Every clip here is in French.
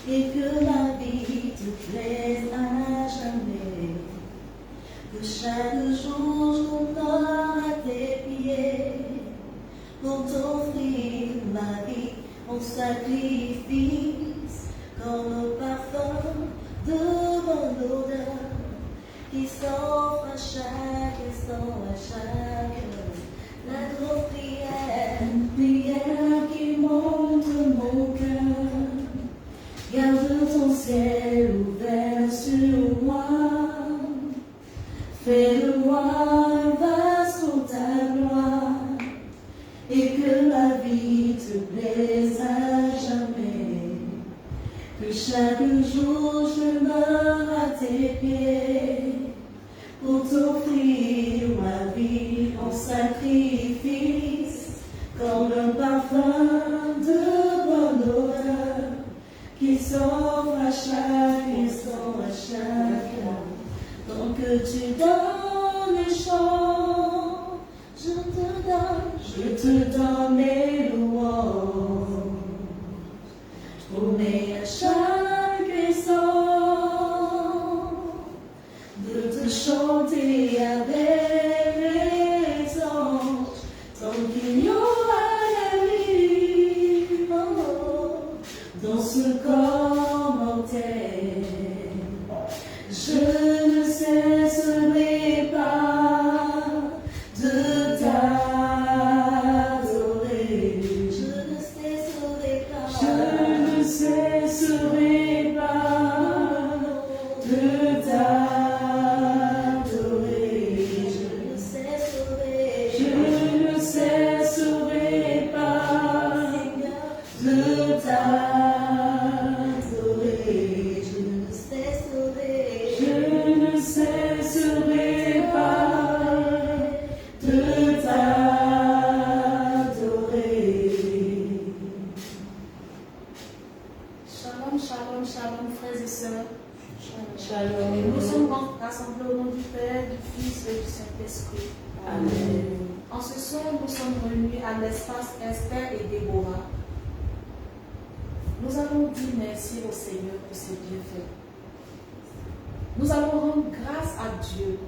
et que la vie te plaise à jamais. Que chaque jour je m'honore à tes pieds pour t'offrir ma vie en sacrifice comme parfum de bonne odeur qui s'offre à chaque instant, à chaque heure. La grosse prière, une prière qui monte mon cœur. Garde ton ciel ouvert sur moi. Fais de moi un vase pour ta gloire. Et que la vie te plaise à jamais. Que chaque jour je meure à tes pieds pour t'offrir ma vie en sacrifice comme un parfum de bonne odeur qui s'offre à chaque instant, à chaque heure. Tant que tu donnes les chants, je te donne mes louanges. Je promets à chaque instant de te chanter avec les anges, tant qu'il y aura la vie dans ce corps mortel. Je ne cesserai pas de t'adorer. Je ne cesserai pas. Je ne cesserai pas de t'adorer. Je ne cesserai. Je ne cesserai pas de t'adorer. Je ne cesserai pas de t'adorer. Shalom, shalom, shalom, frères et sœurs. Shalom. Nous sommes rassemblés au nom du Père, du Fils et du Saint-Esprit. Amen. En ce soir, nous sommes réunis à l'espace Esther et Déborah. Nous allons dire merci au Seigneur pour ses bienfaits. Nous allons rendre grâce à Dieu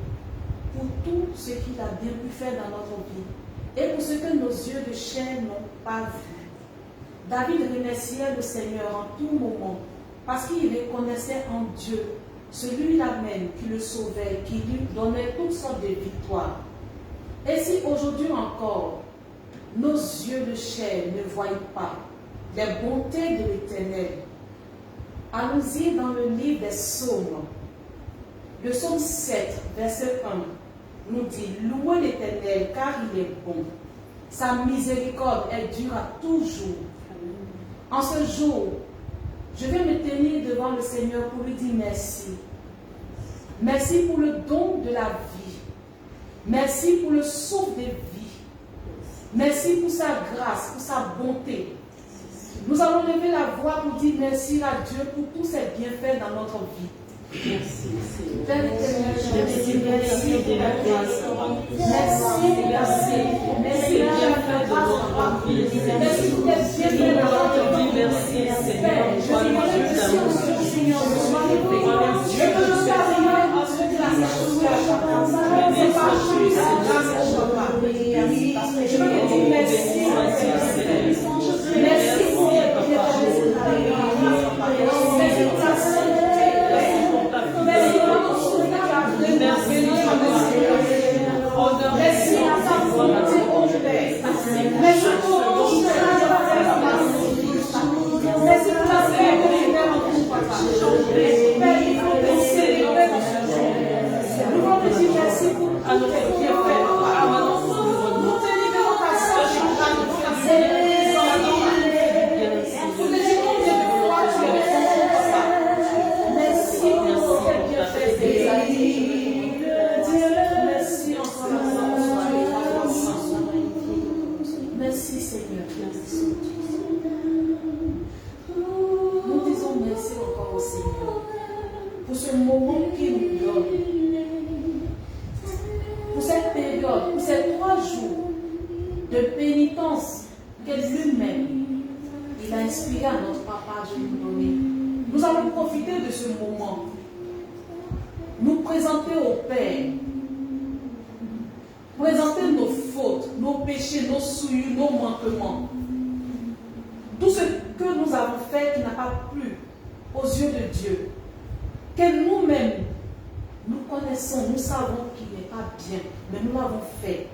pour tout ce qu'il a bien pu faire dans notre vie et pour ce que nos yeux de chair n'ont pas vu. David remerciait le Seigneur en tout moment parce qu'il reconnaissait en Dieu celui-là même qui le sauvait, qui lui donnait toutes sortes de victoires. Et si aujourd'hui encore, nos yeux de chair ne voient pas les bontés de l'Éternel, allons-y dans le livre des Psaumes. Le psaume 7, verset 1, nous dit « Louez l'Éternel car il est bon. Sa miséricorde, elle durera toujours. » En ce jour, je vais me tenir devant le Seigneur pour lui dire merci. Merci pour le don de la vie. Merci pour le souffle de vie. Merci pour sa grâce, pour sa bonté. Nous allons lever la voix pour dire merci à Dieu pour tous ses bienfaits dans notre vie. Merci, Seigneur. Père éternel, je te dis merci pour la grâce. Merci, merci. Merci pour la grâce. Merci pour tes bienfaits dans notre vie. Merci, Seigneur. Je te remercie au Seigneur de m'enlever. Je peux nous arriver à ce que la situation c'est pas juste la grâce de papa. Je veux te dire merci. Merci pour tes bienfaits. Merci pour ta sainteté. Merci pour ton souvenir. Merci à ta volonté au Père. Merci pour ton merci pour la sécurité en tout papa. Père, il faut te célébrer dans ce jour. Nous voulons te dire merci pour tout ce qui est fait. Nous te libérons ta sainte pour ta célébration. Nous te disons combien de fois tu es fait pour ça. Merci pour ce que tu as fait. Merci encore. Merci Seigneur. Nous disons merci encore au Seigneur pour ce moment qu'il nous donne, pour cette période, pour ces 3 jours de pénitence que lui-même, il a inspiré à notre papa de nous donner. Nous allons profiter de ce moment, nous présenter au Père, présenter nos fautes, nos péchés, nos souillures, nos manquements. Tout ce que nous avons fait qui n'a pas plu aux yeux de Dieu, que nous-mêmes, nous connaissons, nous savons qu'il n'est pas bien, mais nous l'avons fait.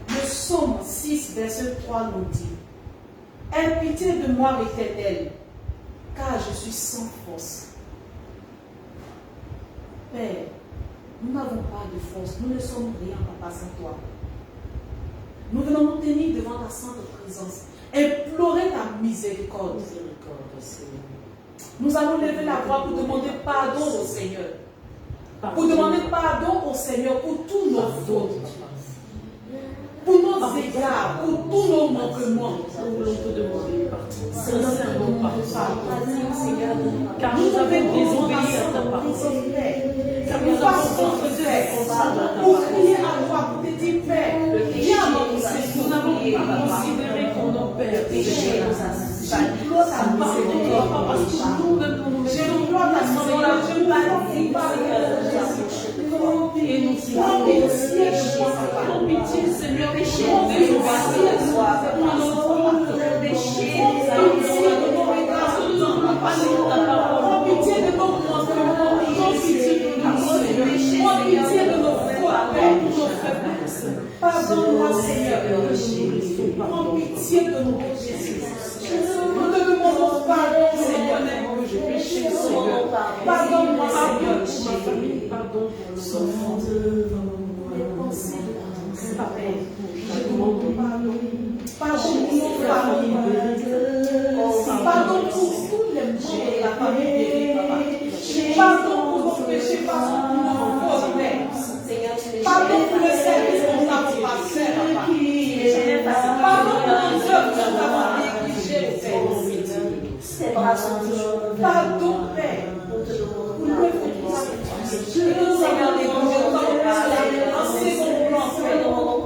Le psaume 6, verset 3 nous dit: aie pitié de moi, Éternel, car je suis sans force. Père, nous n'avons pas de force, nous ne sommes rien, Papa, sans toi. Nous venons nous tenir devant ta sainte présence, implorer ta miséricorde. Nous allons lever la voix pour demander pardon au Seigneur. Pour demander pardon au Seigneur pour tous nos fautes, pour nos égards, pour tous nos manquements. Nous voulons te demander pardon. Sincèrement pardon. Car nous avons désobéi à ta parole. Car nous avons pour crier à toi, pour te dire Père, viens à notre Seigneur. Nous n'avons pas considéré qu'on nos pères péchés. J'implore ta miséricorde, parce que nous-mêmes nous j'implore ta miséricorde, je ne pas et nous prends pitié de moi, prends pitié, Seigneur, péché, prends pitié de nos manquements, prends pitié de nous, prends pitié de nos fautes, de nos faiblesses. Pardonne-moi, Seigneur, prends pitié de nous, Jésus. Nous te demandons pardon, Seigneur, que j'ai péché, Seigneur. Pardonne-moi, Seigneur, pour ma famille, pardon pour le monde. Les pensées de Papa, je demande pardon. Pardon pour nos familles. Pardon pour tous les membres de la famille, Papa. Pardon pour nos péchés, pardon pour nos fautes, Père. Pardon pour le service qu'on n'a pas fait, Papa. Pardon pour nos œuvres que nous avons négligées, Père. Pardon, Père, pour le fait que nous avons négligé, nous avons un second plan, Père.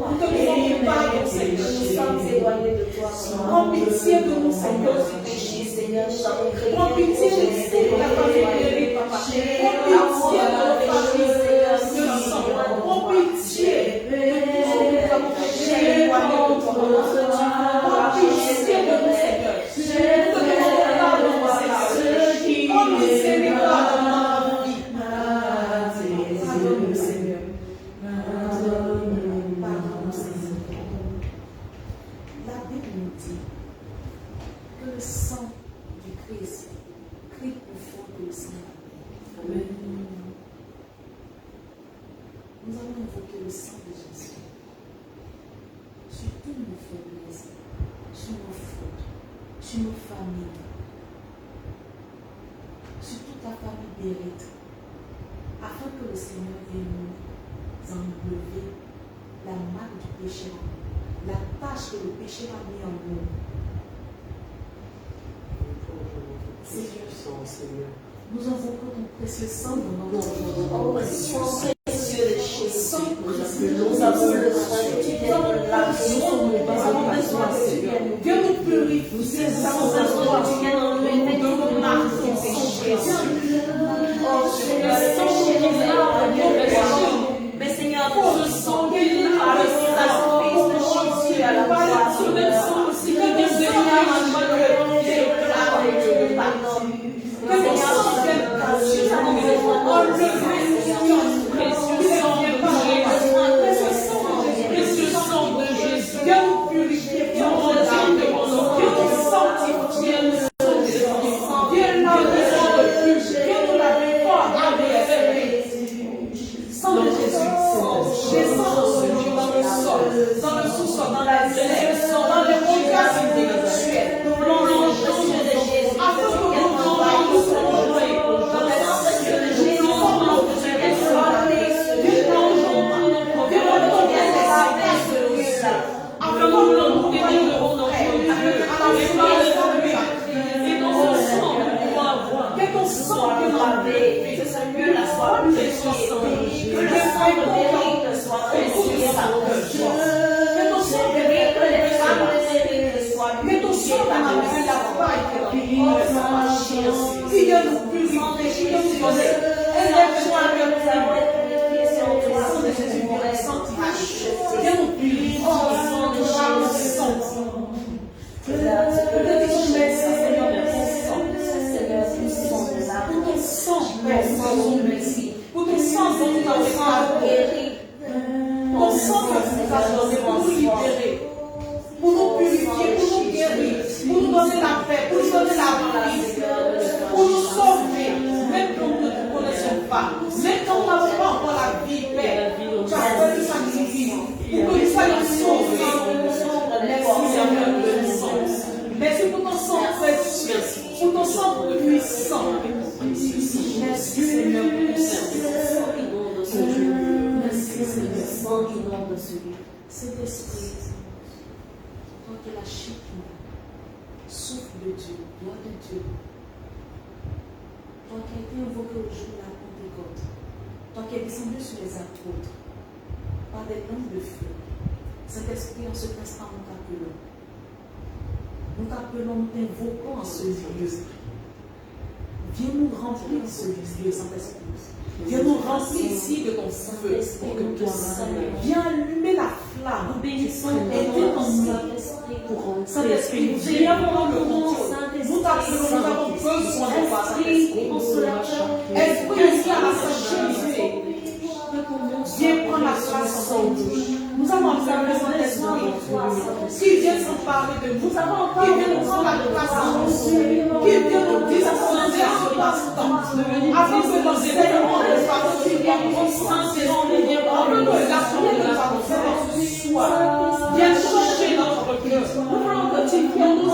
Nous te demandons pardon, Seigneur, nous sommes éloignés de toi. Prends pitié de nous, Seigneur. Prends pitié de la famille, Papa. Prends pitié de nos familles, de sang. Prends pitié de nous, nous avons péché éloignés de toi. Prends pitié de nous, Seigneur. Nous te demandons pardon, Seigneur. Prends miséricorde de notre vie. Pardonne-nous, Seigneur. Pardonne-nous, Seigneur. La Bible nous dit que le sang du Christ crie plus fort que le sang d'Abel. Amen. Nous allons invoquer le sang de Jésus sur toutes nos faiblesses, sur nos fautes, sur nos familles, sur toute la famille d'Éric, afin que le Seigneur vienne nous enlever la marque du péché en nous, la tâche que le péché a mis en nous. Seigneur, nous invoquons ton précieux sang dans notre vie. Nous avons le sang que tu viens de laver. Nous avons besoin que tu viennes nous guérir. Viens nous purifier. Nous avons besoin que tu viennes enlever nos marques de péché. Oh Seigneur, le péché nous a enlevé. Mais Seigneur, ce sang qui nous a reçu la sacrifice de Jésus à la croix. Si que nous Seigneur, que mon sang vienne cacher, enlever précieux sang de Jésus, viens nous purifier, viens nous sanctifier, viens nous laver, viens nous laver fort, sang de Jésus, descends dans le sol, dans le sous-sol, dans la terre, dans les monts spirituels, Qui vient nous purifier, qui vient nous donner un événement à Dieu. De Jésus, viens nous purifier. Pour ton sang dont tu as guéri, ton sang que tu nous as donné pour nous libérer, pour nous purifier, pour nous guérir, pour nous donner la paix, pour nous donner la vie, pour nous sauver, même quand nous ne te connaissons pas, même quand nous n'avons pas encore la vie, Père, tu as fait le sacrifice pour que nous soyons sauvés. Merci Seigneur de ton sang. Merci pour ton sang précieux, pour ton sang puissant. Merci Seigneur pour ton sang. Merci Seigneur. Cet esprit, toi qui es la chute, souffle de Dieu, gloire de Dieu. Toi qui as été invoqué au jour de la Pentecôte, toi qui es descendu sur les apôtres, par des langues de feu, cet esprit en ce instant nous t'appelons. Nous t'appelons, nous t'invoquons en ce lieu. Viens nous remplir de ce lieu, Saint-Esprit. Viens nous remplir ici de ton feu. Viens allumer la flamme. Nous bénissons et Dieu en nous. Saint-Esprit, viens prendre le contrôle. Nous t'appelons, nous avons besoin de toi, Saint-Esprit. Esprit aussi à la sainteté. Viens prendre la place en nous. Nous avons observé Saint-Esprit qui vient s'emparer de nous, qui vient nous prendre la place en nous, qui vient nous disposer à ce instant, afin que nos événements ne soient pas constants et non liés par le la prière de la conférence du soir. Viens changer notre cœur. Nous voulons que tu viennes nous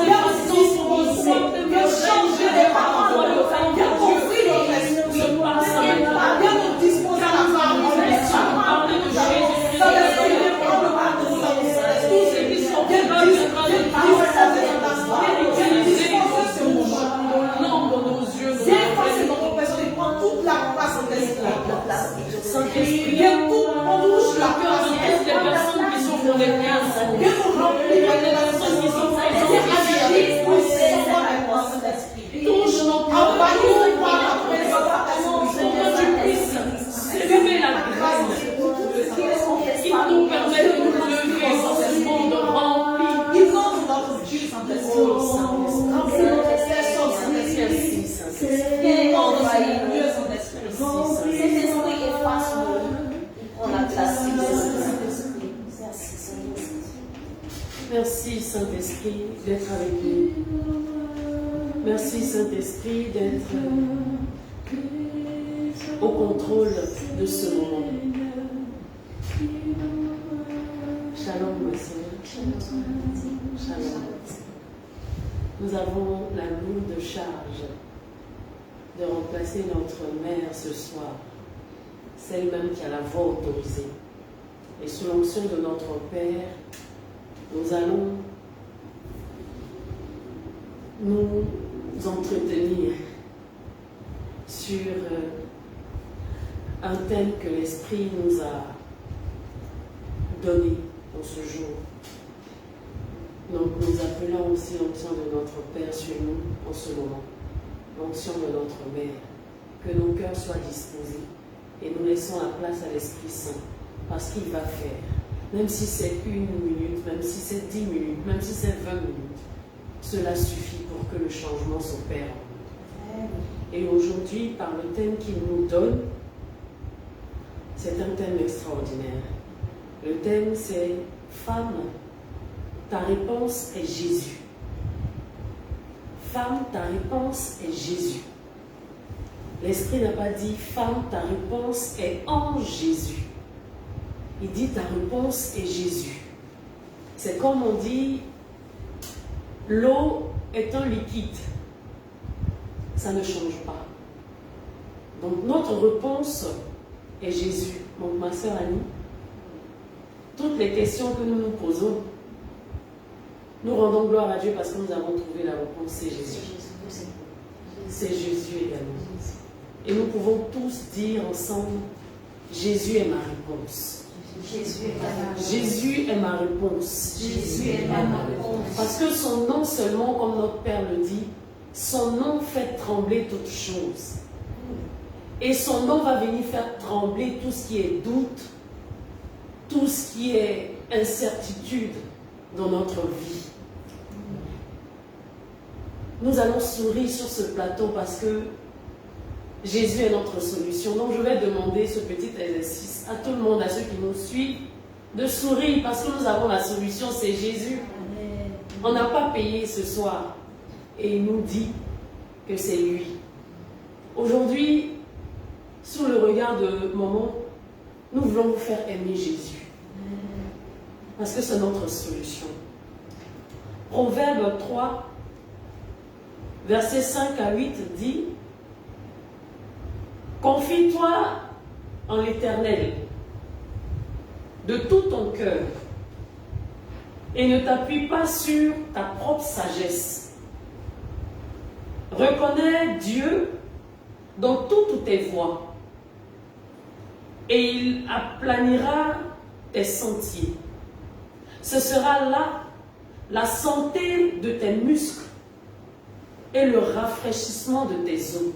disposer, viens changer les paroles, viens ouvrir notre esprit, viens nous disposer à la parole de Jésus. Toute la place en Saint-Esprit, viens tout touche la place des personnes qui sont pour les biens. Viens nous remplir de personnes qui sont pour les Saint-Esprit. Touche nos envahis par la présence Seigneur, tu puisses allumer la grâce qui nous permet de nous lever dans ce monde rempli. Inonde notre Dieu, Saint-Esprit. Remplis notre personne, Saint-Esprit. Inonde notre Dieu, Saint-Esprit. Cet esprit efface-nous. On la place. Merci Saint-Esprit d'être avec nous. Merci Saint-Esprit d'être au contrôle de ce moment. Shalom ma sœur. Shalom. Nous avons la lourde charge de remplacer notre mère ce soir, celle même qui a la voix autorisée. Et sous l'onction de notre Père, nous allons nous entretenir sur un thème que l'Esprit nous a donné en ce jour. Donc nous appelons aussi l'onction de notre Père sur nous en ce moment, l'onction de notre Mère, que nos cœurs soient disposés et nous laissons la place à l'Esprit Saint, parce qu'il va faire. Même si c'est 1 minute, même si c'est 10 minutes, même si c'est 20 minutes, cela suffit pour que le changement s'opère. Et aujourd'hui, par le thème qu'il nous donne, c'est un thème extraordinaire. Le thème, c'est « Femme, ta réponse est Jésus ». Femme, ta réponse est Jésus. L'Esprit n'a pas dit « Femme, ta réponse est en Jésus ». Il dit ta réponse est Jésus. C'est comme on dit, l'eau est un liquide. Ça ne change pas. Donc notre réponse est Jésus. Donc ma sœur Annie, toutes les questions que nous nous posons, nous rendons gloire à Dieu parce que nous avons trouvé la réponse, c'est Jésus. C'est Jésus également. Et nous pouvons tous dire ensemble, Jésus est ma réponse. Jésus est ma réponse. Jésus est ma réponse. Parce que son nom seulement, comme notre Père le dit, son nom fait trembler toutes choses. Et son nom va venir faire trembler tout ce qui est doute, tout ce qui est incertitude dans notre vie. Nous allons sourire sur ce plateau parce que Jésus est notre solution. Donc je vais demander ce petit exercice à tout le monde, à ceux qui nous suivent, de sourire parce que nous avons la solution, c'est Jésus. On n'a pas payé ce soir et il nous dit que c'est lui. Aujourd'hui, sous le regard de Maman, nous voulons vous faire aimer Jésus. Parce que c'est notre solution. Proverbe 3, versets 5 à 8 dit: confie-toi en l'Éternel de tout ton cœur et ne t'appuie pas sur ta propre sagesse. Reconnais Dieu dans toutes tes voies et il aplanira tes sentiers. Ce sera là la santé de tes muscles et le rafraîchissement de tes os.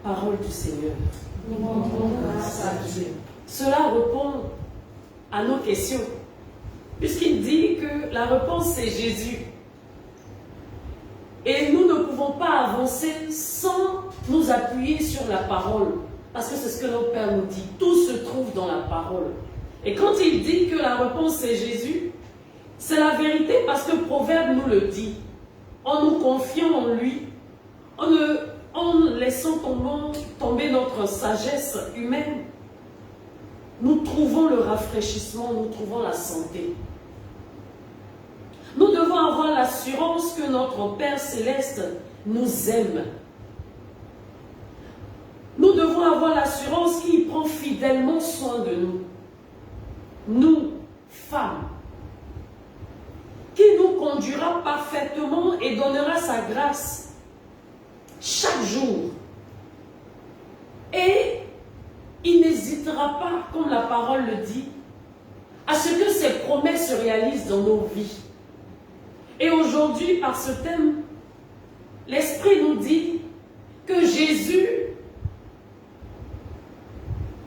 Parole du Seigneur. Nous rendons grâce à Dieu. Cela répond à nos questions, puisqu'il dit que la réponse c'est Jésus. Et nous ne pouvons pas avancer sans nous appuyer sur la parole, parce que c'est ce que notre Père nous dit. Tout se trouve dans la parole. Et quand il dit que la réponse c'est Jésus, c'est la vérité parce que Proverbe nous le dit. En nous confiant en lui, en laissant tomber notre sagesse humaine, nous trouvons le rafraîchissement, nous trouvons la santé. Nous devons avoir l'assurance que notre Père Céleste nous aime. Nous devons avoir l'assurance qu'il prend fidèlement soin de nous. Nous, femmes, qui nous conduira parfaitement et donnera sa grâce chaque jour. Et il n'hésitera pas, comme la parole le dit, à ce que ses promesses se réalisent dans nos vies. Et aujourd'hui, par ce thème, l'Esprit nous dit que Jésus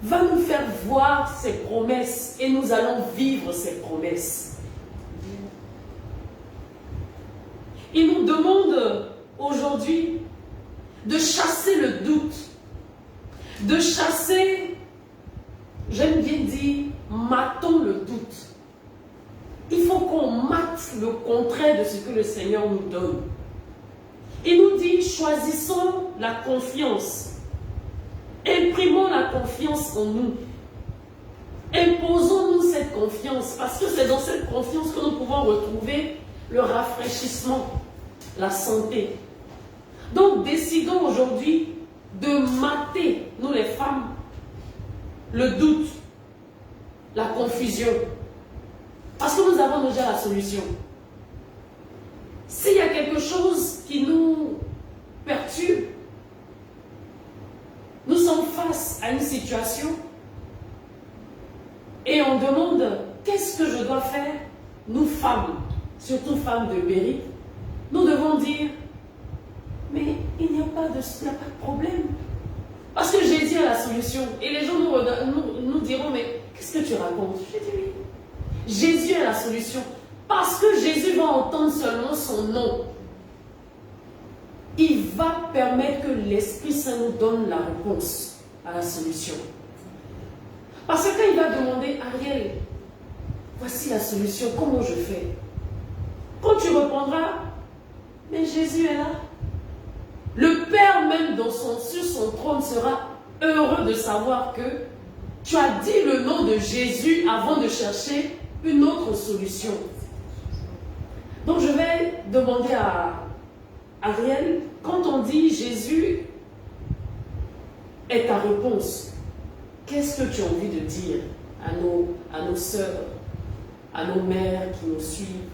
va nous faire voir ses promesses et nous allons vivre ses promesses. Il nous demande aujourd'hui de chasser le doute, de chasser, j'aime bien dire, matons le doute. Il faut qu'on mate le contraire de ce que le Seigneur nous donne. Il nous dit, choisissons la confiance. Imprimons la confiance en nous. Imposons-nous cette confiance, parce que c'est dans cette confiance que nous pouvons retrouver le rafraîchissement, la santé. Donc décidons aujourd'hui de mater, nous les femmes, le doute, la confusion. Parce que nous avons déjà la solution. S'il y a quelque chose qui nous perturbe, nous sommes face à une situation et on demande qu'est-ce que je dois faire, nous femmes, surtout femmes de mérite, nous devons dire mais il n'y a pas de problème. Parce que Jésus a la solution. Et les gens nous diront mais qu'est-ce que tu racontes? Je dis oui. Jésus a la solution. Parce que Jésus va entendre seulement son nom. Il va permettre que l'Esprit Saint nous donne la réponse à la solution. Parce que quand il va demander, Ariel, voici la solution, comment je fais? Quand tu répondras, mais Jésus est là. Le Père même sur son trône sera heureux de savoir que tu as dit le nom de Jésus avant de chercher une autre solution. Donc je vais demander à Ariel, quand on dit Jésus est ta réponse, qu'est-ce que tu as envie de dire à nos sœurs, à nos mères qui nous suivent?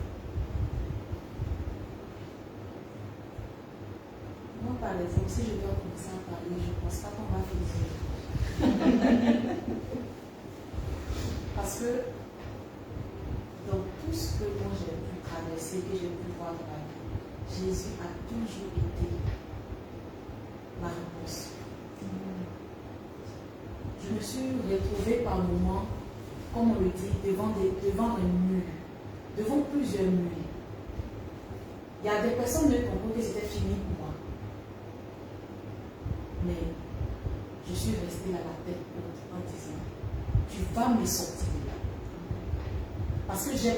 Moi, par exemple, si je dois commencer à parler, je ne pense pas qu'on va finir. Parce que dans tout ce que moi j'ai pu traverser, que j'ai pu voir dans ma vie, Jésus a toujours été la réponse. Je me suis retrouvée par moments, comme on le dit, devant un mur, devant plusieurs murs. Il y a des personnes qui ont compris que c'était fini pour moi. Mais je suis restée là la tête haute en disant, tu vas me sortir de là. Parce que je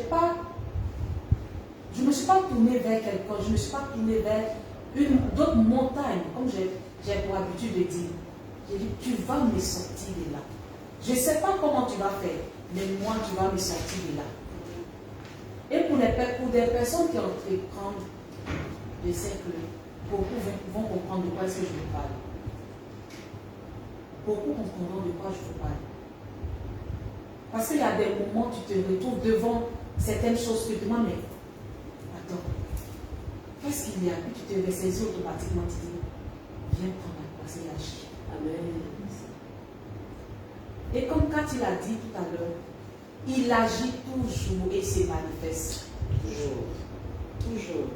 ne me suis pas tournée vers quelqu'un, je ne me suis pas tournée vers d'autres montagnes, comme j'ai pour habitude de dire. J'ai dit, tu vas me sortir de là. Je ne sais pas comment tu vas faire, mais moi, tu vas me sortir de là. Et pour des personnes qui entreprennent, je sais que beaucoup vont comprendre de quoi est-ce que je veux parler. Beaucoup comprendront de quoi je veux parler. Parce qu'il y a des moments où tu te retrouves devant certaines choses que tu te demandes, mais attends, qu'est-ce qu'il y a? Puis tu te ressaisis automatiquement, tu dis, viens prendre la place et agir. Amen. Et comme Kat il a dit tout à l'heure, il agit toujours et se manifeste. Toujours. Toujours.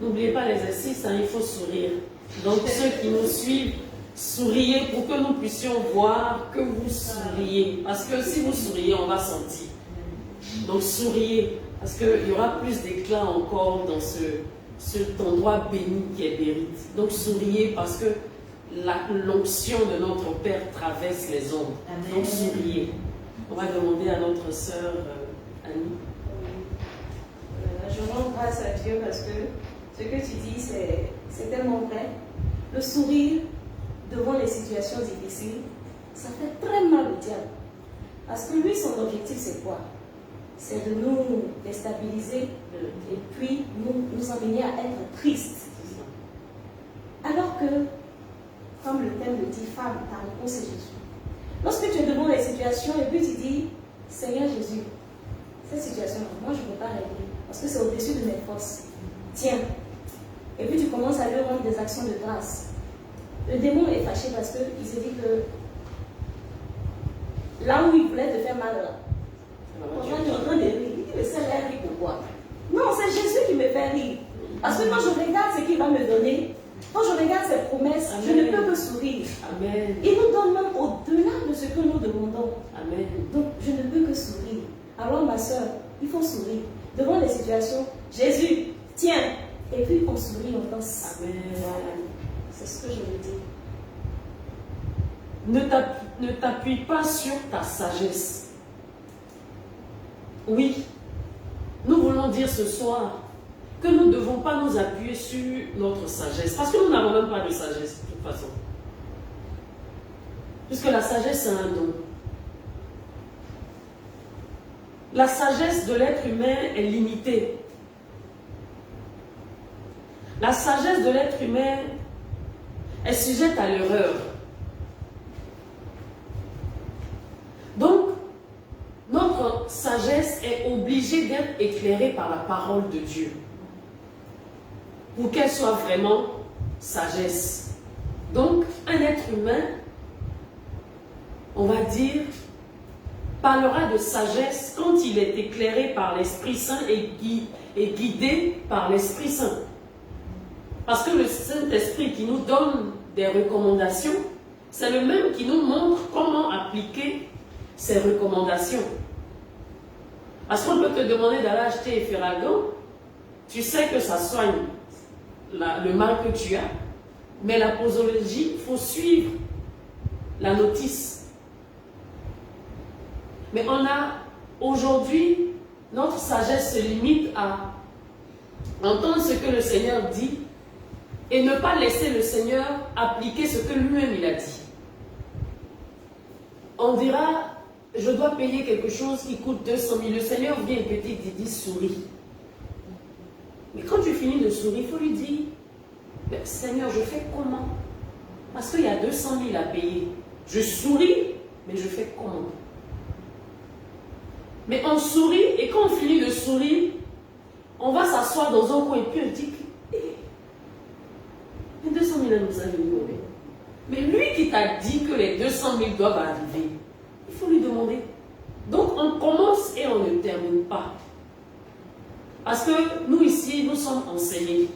N'oubliez pas les exercices, il faut sourire. Donc ceux qui nous suivent, souriez pour que nous puissions voir que vous souriez. Parce que si vous souriez, on va sentir. Donc souriez, parce qu'il y aura plus d'éclat encore dans cet endroit béni qui est Bérite. Donc souriez parce que l'onction de notre Père traverse les ondes. Donc souriez. On va demander à notre sœur Annie. Je rends grâce à Dieu parce que ce que tu dis, c'est tellement vrai. Le sourire devant les situations difficiles, ça fait très mal au diable. Parce que lui, son objectif, c'est quoi? C'est de nous déstabiliser et puis nous amener à être tristes. Alors que, comme le thème le dit, femme, ta réponse est Jésus. Lorsque tu es devant les situations et puis tu dis, Seigneur Jésus, cette situation, moi je ne peux pas régler parce que c'est au-dessus de mes forces. Tiens. Et puis tu commences à lui rendre des actions de grâce. Le démon est fâché parce qu'il s'est dit que là où il voulait te faire mal, franchement, tu es en train de rire. Il dit, mais c'est rire pourquoi? Non, c'est Jésus qui me fait rire. Parce que quand je regarde ce qu'il va me donner, quand je regarde ses promesses, Amen. je ne peux que sourire. Amen. Il nous donne même au-delà de ce que nous demandons. Amen. Donc, je ne peux que sourire. Alors, ma soeur, il faut sourire. Devant les situations, Jésus, tiens. Et puis, on sourit, on danse. Amen. C'est ce que je veux dire. Ne t'appuie pas sur ta sagesse. Oui, nous voulons dire ce soir que nous ne devons pas nous appuyer sur notre sagesse. Parce que nous n'avons même pas de sagesse, de toute façon. Puisque la sagesse, c'est un don. La sagesse de l'être humain est limitée. La sagesse de l'être humain est sujette à l'erreur. Donc, notre sagesse est obligée d'être éclairée par la parole de Dieu pour qu'elle soit vraiment sagesse. Donc, un être humain, on va dire, parlera de sagesse quand il est éclairé par l'Esprit Saint et guidé par l'Esprit Saint. Parce que le Saint-Esprit qui nous donne des recommandations, c'est le même qui nous montre comment appliquer ces recommandations. Parce qu'on peut te demander d'aller acheter Efferalgan, tu sais que ça soigne le mal que tu as, mais la posologie, il faut suivre la notice. Mais on a aujourd'hui, notre sagesse se limite à entendre ce que le Seigneur dit et ne pas laisser le Seigneur appliquer ce que lui-même il a dit. On dira, je dois payer quelque chose qui coûte 200 000. Le Seigneur vient et petit, il dit, souris. Mais quand tu finis de sourire, il faut lui dire, Seigneur, je fais comment? Parce qu'il y a 200 000 à payer. Je souris, mais je fais comment? Mais on sourit, et quand on finit de sourire, on va s'asseoir dans un coin et puis on dit, les 200 000 nous a venus. Mais lui qui t'a dit que les 200 000 doivent arriver, il faut lui demander. Donc on commence et on ne termine pas. Parce que nous ici, nous sommes enseignés.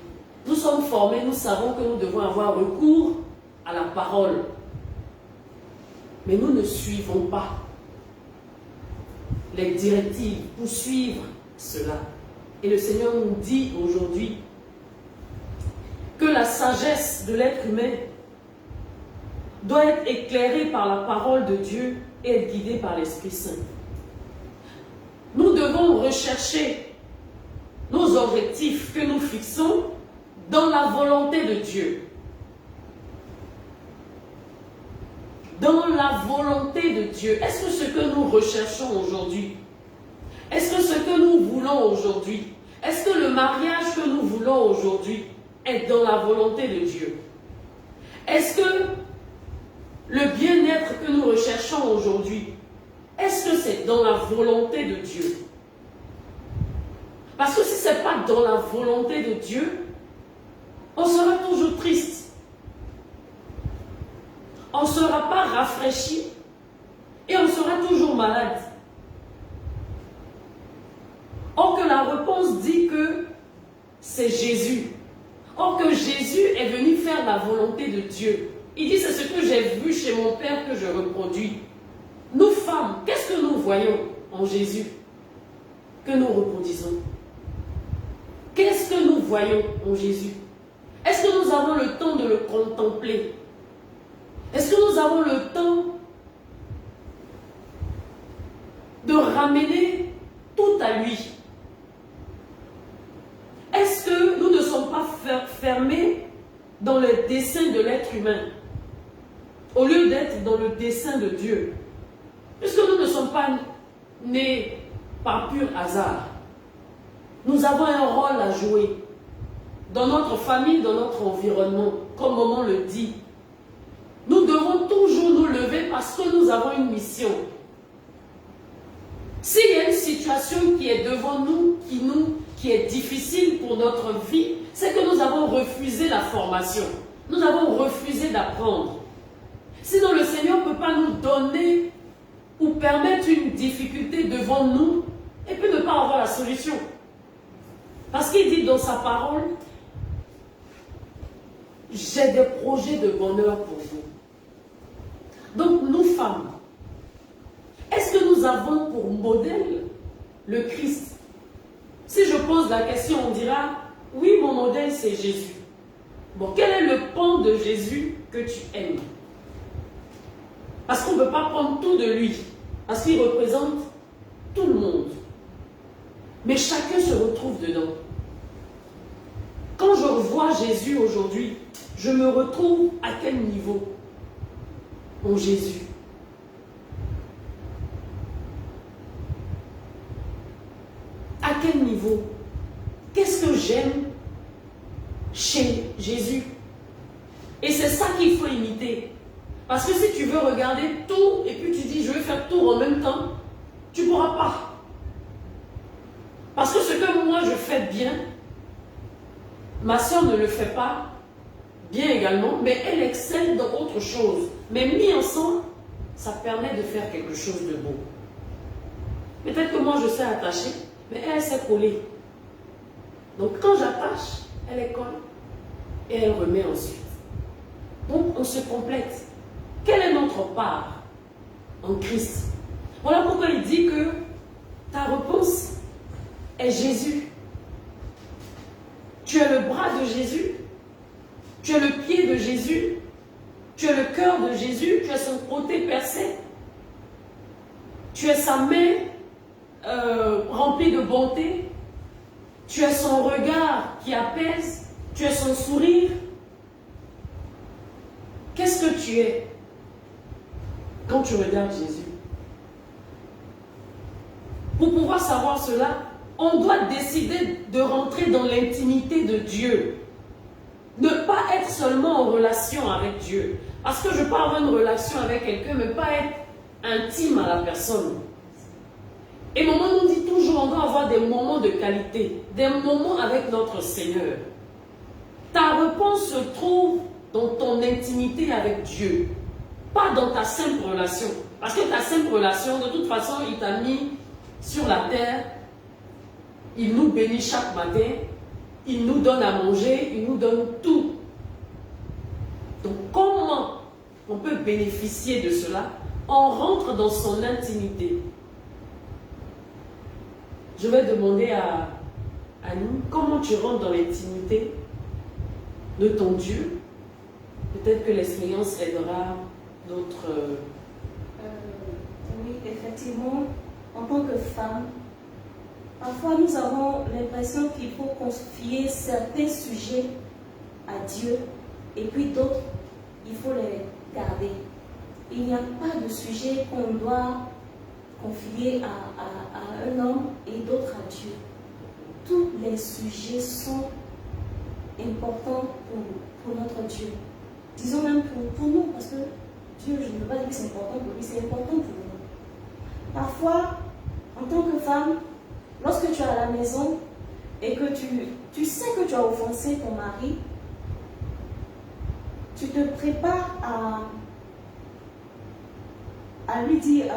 Nous sommes formés, nous savons que nous devons avoir recours à la parole. Mais nous ne suivons pas les directives pour suivre cela. Et le Seigneur nous dit aujourd'hui que la sagesse de l'être humain doit être éclairée par la parole de Dieu et être guidée par l'Esprit Saint. Nous devons rechercher nos objectifs que nous fixons dans la volonté de Dieu. Dans la volonté de Dieu. Est-ce que ce que nous recherchons aujourd'hui, est-ce que ce que nous voulons aujourd'hui, est-ce que le mariage que nous voulons aujourd'hui est dans la volonté de Dieu? Est-ce que le bien-être que nous recherchons aujourd'hui, est-ce que c'est dans la volonté de Dieu? Parce que si ce n'est pas dans la volonté de Dieu, on sera toujours triste. On ne sera pas rafraîchi et on sera toujours malade. Or que la réponse dit que c'est Jésus. Or que Jésus est venu faire la volonté de Dieu. Il dit, c'est ce que j'ai vu chez mon Père que je reproduis. Nous femmes, qu'est-ce que nous voyons en Jésus que nous reproduisons? Qu'est-ce que nous voyons en Jésus? Est-ce que nous avons le temps de le contempler? Est-ce que nous avons le temps de ramener tout à lui? Est-ce que nous ne sommes pas fermés dans le dessein de l'être humain au lieu d'être dans le dessein de Dieu? Puisque nous ne sommes pas nés par pur hasard. Nous avons un rôle à jouer dans notre famille, dans notre environnement, comme maman le dit. Nous devons toujours nous lever parce que nous avons une mission. S'il y a une situation qui est devant nous, qui est difficile pour notre vie, c'est que nous avons refusé la formation. Nous avons refusé d'apprendre. Sinon, le Seigneur ne peut pas nous donner ou permettre une difficulté devant nous et puis ne pas avoir la solution. Parce qu'il dit dans sa parole, j'ai des projets de bonheur pour vous. Donc, nous femmes, est-ce que nous avons pour modèle le Christ? Si je pose la question, on dira, oui, mon modèle, c'est Jésus. Bon, quel est le pan de Jésus que tu aimes? Parce qu'on ne peut pas prendre tout de lui, parce qu'il représente tout le monde. Mais chacun se retrouve dedans. Quand je revois Jésus aujourd'hui, je me retrouve à quel niveau en Jésus? À quel niveau? Qu'est-ce que j'aime chez Jésus? Et c'est ça qu'il faut imiter. Parce que si tu veux regarder tout et puis tu dis je vais faire tout en même temps, tu ne pourras pas. Parce que ce que moi je fais bien, ma soeur ne le fait pas bien également, mais elle excelle dans autre chose. Mais mis ensemble, ça permet de faire quelque chose de beau. Peut-être que moi je sais attacher, mais elle sait coller. Donc quand j'attache, elle colle et elle remet ensuite. Donc on se complète. Quelle est notre part en Christ? Voilà pourquoi il dit que ta réponse est Jésus. Tu es le bras de Jésus, tu es le pied de Jésus, tu es le cœur de Jésus, tu es son côté percé, tu es sa main remplie de bonté, tu es son regard qui apaise, tu es son sourire. Qu'est-ce que tu es quand tu regardes Jésus? Pour pouvoir savoir cela, on doit décider de rentrer dans l'intimité de Dieu. Ne pas être seulement en relation avec Dieu. Parce que je peux avoir une relation avec quelqu'un, mais pas être intime à la personne. Et maman nous dit toujours, on doit avoir des moments de qualité, des moments avec notre Seigneur. Ta réponse se trouve dans ton intimité avec Dieu, pas dans ta simple relation. Parce que ta simple relation, de toute façon, il t'a mis sur la terre Il nous bénit chaque matin, il nous donne à manger, il nous donne tout. Donc comment on peut bénéficier de cela? On rentre dans son intimité. Je vais demander à nous, comment tu rentres dans l'intimité de ton Dieu? Peut-être que l'expérience aidera d'autres. Oui, effectivement, en tant que femme, parfois nous avons l'impression qu'il faut confier certains sujets à Dieu et puis d'autres, il faut les garder. Il n'y a pas de sujet qu'on doit confier à un homme et d'autres à Dieu. Tous les sujets sont importants pour notre Dieu. Disons même pour nous, parce que Dieu, je ne veux pas dire que c'est important pour lui, c'est important pour nous. Parfois, en tant que femme, lorsque tu es à la maison et que tu sais que tu as offensé ton mari, tu te prépares à lui dire,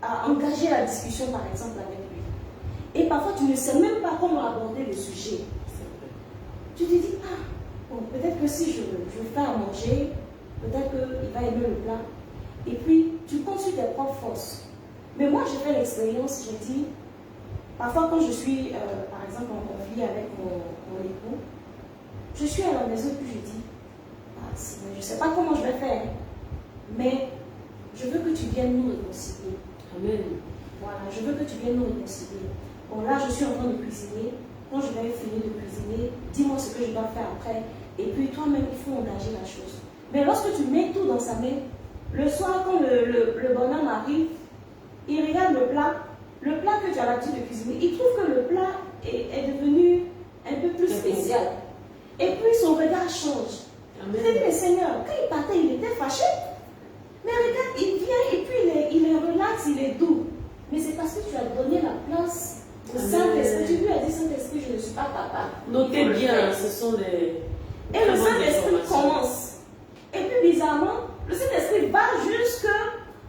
à engager la discussion par exemple avec lui. Et parfois tu ne sais même pas comment aborder le sujet. Tu te dis, bon, peut-être que si je fais à manger, peut-être qu'il va aimer le plat. Et puis tu comptes sur tes propres forces. Mais moi j'ai fait l'expérience, j'ai dit, parfois quand je suis par exemple en conflit avec mon époux, je suis à la maison puis je dis, je ne sais pas comment je vais faire, mais je veux que tu viennes nous réconcilier. Amen. Voilà, je veux que tu viennes nous réconcilier. Bon, là, je suis en train de cuisiner. Quand je vais finir de cuisiner, dis-moi ce que je dois faire après. Et puis, toi-même, il faut engager la chose. Mais lorsque tu mets tout dans sa main, le soir, quand le bonhomme arrive, il regarde le plat que tu as l'habitude de cuisiner, il trouve que le plat est devenu un peu plus spécial. Et puis, son regard change. Je dis, mais Seigneur, quand il partait, il était fâché. Mais regarde, il vient et puis il est relax, il est doux. Mais c'est parce que tu as donné la place au Saint-Esprit. Tu lui as dit, Saint-Esprit, je ne suis pas capable. Notez bien, ce sont des... Et le Saint-Esprit commence. Et puis bizarrement, le Saint-Esprit va jusque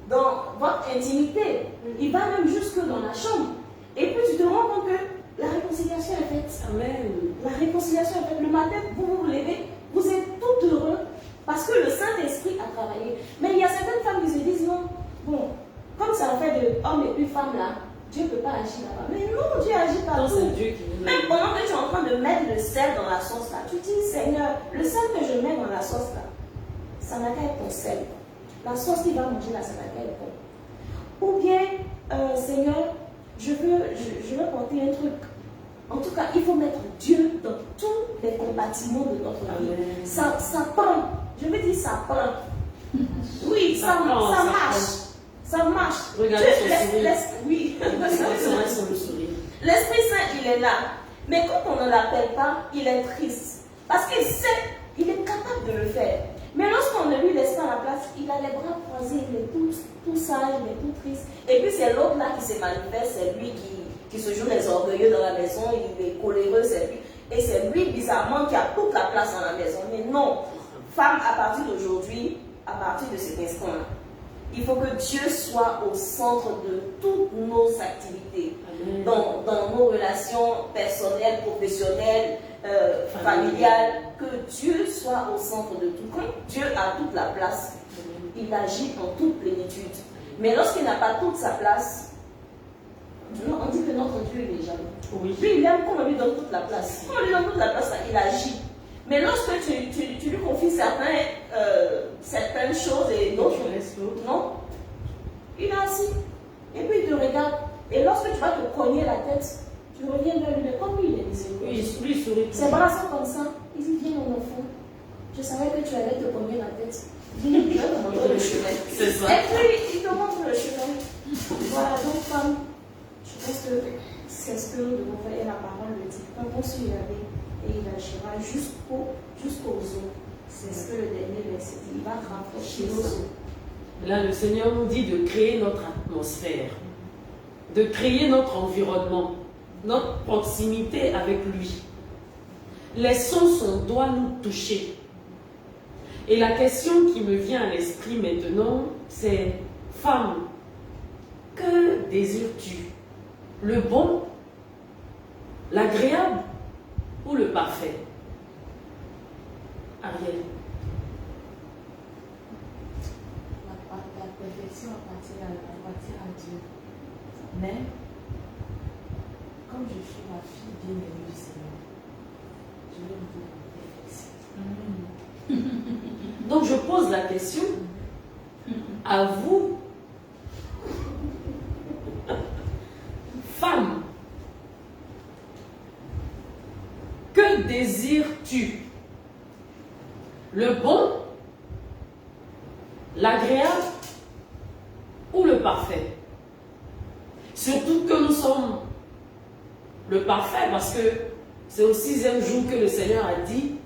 dans votre intimité. Il va même jusque dans la chambre. Et puis tu te rends compte que la réconciliation est faite. Amen. La réconciliation est faite. Le matin, vous vous levez, vous êtes tout heureux. Parce que le Saint-Esprit a travaillé. Mais il y a certaines femmes qui se disent non, bon, comme ça en fait de homme et puis femme là, Dieu ne peut pas agir là-bas. Mais non, Dieu agit partout. Même pendant que tu es en train de mettre le sel dans la sauce là, tu dis Seigneur, le sel que je mets dans la sauce là, ça n'a qu'à être ton sel. La sauce qu'il va manger là, ça n'a qu'à être bon. Ou bien, Seigneur, je veux porter un truc. En tout cas, il faut mettre Dieu dans tous les compartiments de notre vie. Ça prend. Je veux dire, ça prend. Oui, ça marche. Ça marche. Regardez son sourire. Oui. Son sourire. L'Esprit Saint, il est là. Mais quand on ne l'appelle pas, il est triste. Parce qu'il sait, il est capable de le faire. Mais lorsqu'on ne lui laisse pas la place, il a les bras croisés, il est tout sage, il est tout triste. Et puis c'est l'autre là qui se manifeste, c'est lui qui se joue les orgueilleux dans la maison, il est coléreux, c'est lui. Et c'est lui, bizarrement, qui a toute la place dans la maison. Mais non, femme, à partir d'aujourd'hui, à partir de cet instant-là, il faut que Dieu soit au centre de toutes nos activités, dans nos relations personnelles, professionnelles, familiales, que Dieu soit au centre de tout. Quand Dieu a toute la place, il agit en toute plénitude. Mais lorsqu'il n'a pas toute sa place, on dit que notre Dieu il est jaloux. Oui. Lui, il aime qu'on lui donne toute la place. Quand on lui donne toute la place, il agit. Mais lorsque tu lui confies certaines choses et d'autres, non, il est assis. Et puis il te regarde. Et lorsque tu vas te cogner la tête, tu reviens vers lui. Mais comme lui, il est miséricordieux. Oui, il sourit. Ses bras sont comme ça. Il dit, viens mon enfant. Je savais que tu allais te cogner la tête. Viens, je vais te montrer le chemin. C'est ça. Et puis, il te montre le chemin. Voilà, donc femme, je pense que c'est ce que nous devons faire. Et la parole le dit. Quand on s'y regarde, et il agira jusqu'aux os. C'est ce que le dernier verset dit. Il va rafraîchir nos os. Là, le Seigneur nous dit de créer notre atmosphère, de créer notre environnement, notre proximité avec lui. Laissons son doigt nous toucher. Et la question qui me vient à l'esprit maintenant, c'est femme, que désires-tu? Le bon l'agréable ou le parfait? Ariel. La perfection appartient à Dieu. Mais, comme je suis la fille bien-aimée du Seigneur, je vais me dire la perfection. Donc je pose la question à vous, femmes, que désires-tu? Le bon, l'agréable ou le parfait? Surtout que nous sommes le parfait, parce que c'est au 6e jour que le Seigneur a dit: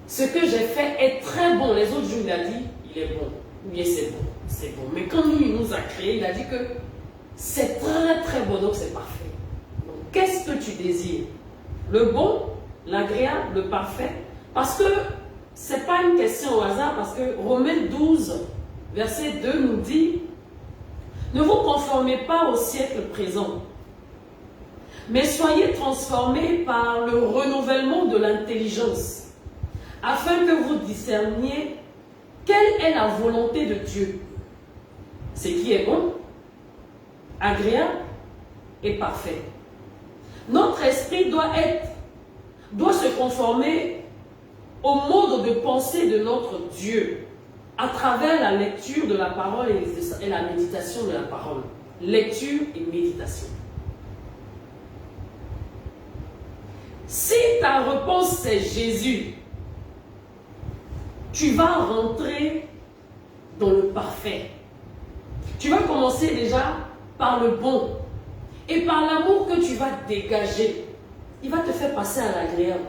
ce que j'ai fait est très bon. Les autres jours, il a dit, il est bon. Oui, c'est bon, c'est bon. Mais quand lui, il nous a créé, il a dit que c'est très très bon, donc c'est parfait. Donc, qu'est-ce que tu désires? Le bon, l'agréable, le parfait? Parce que ce n'est pas une question au hasard, parce que Romains 12, verset 2 nous dit: ne vous conformez pas au siècle présent, mais soyez transformés par le renouvellement de l'intelligence, afin que vous discerniez quelle est la volonté de Dieu, ce qui est bon, agréable et parfait. Notre esprit doit se conformer au mode de pensée de notre Dieu à travers la lecture de la parole et la méditation de la parole. Lecture et méditation. Si ta réponse c'est Jésus, tu vas rentrer dans le parfait. Tu vas commencer déjà par le bon. Et par l'amour que tu vas dégager, il va te faire passer à l'agréable.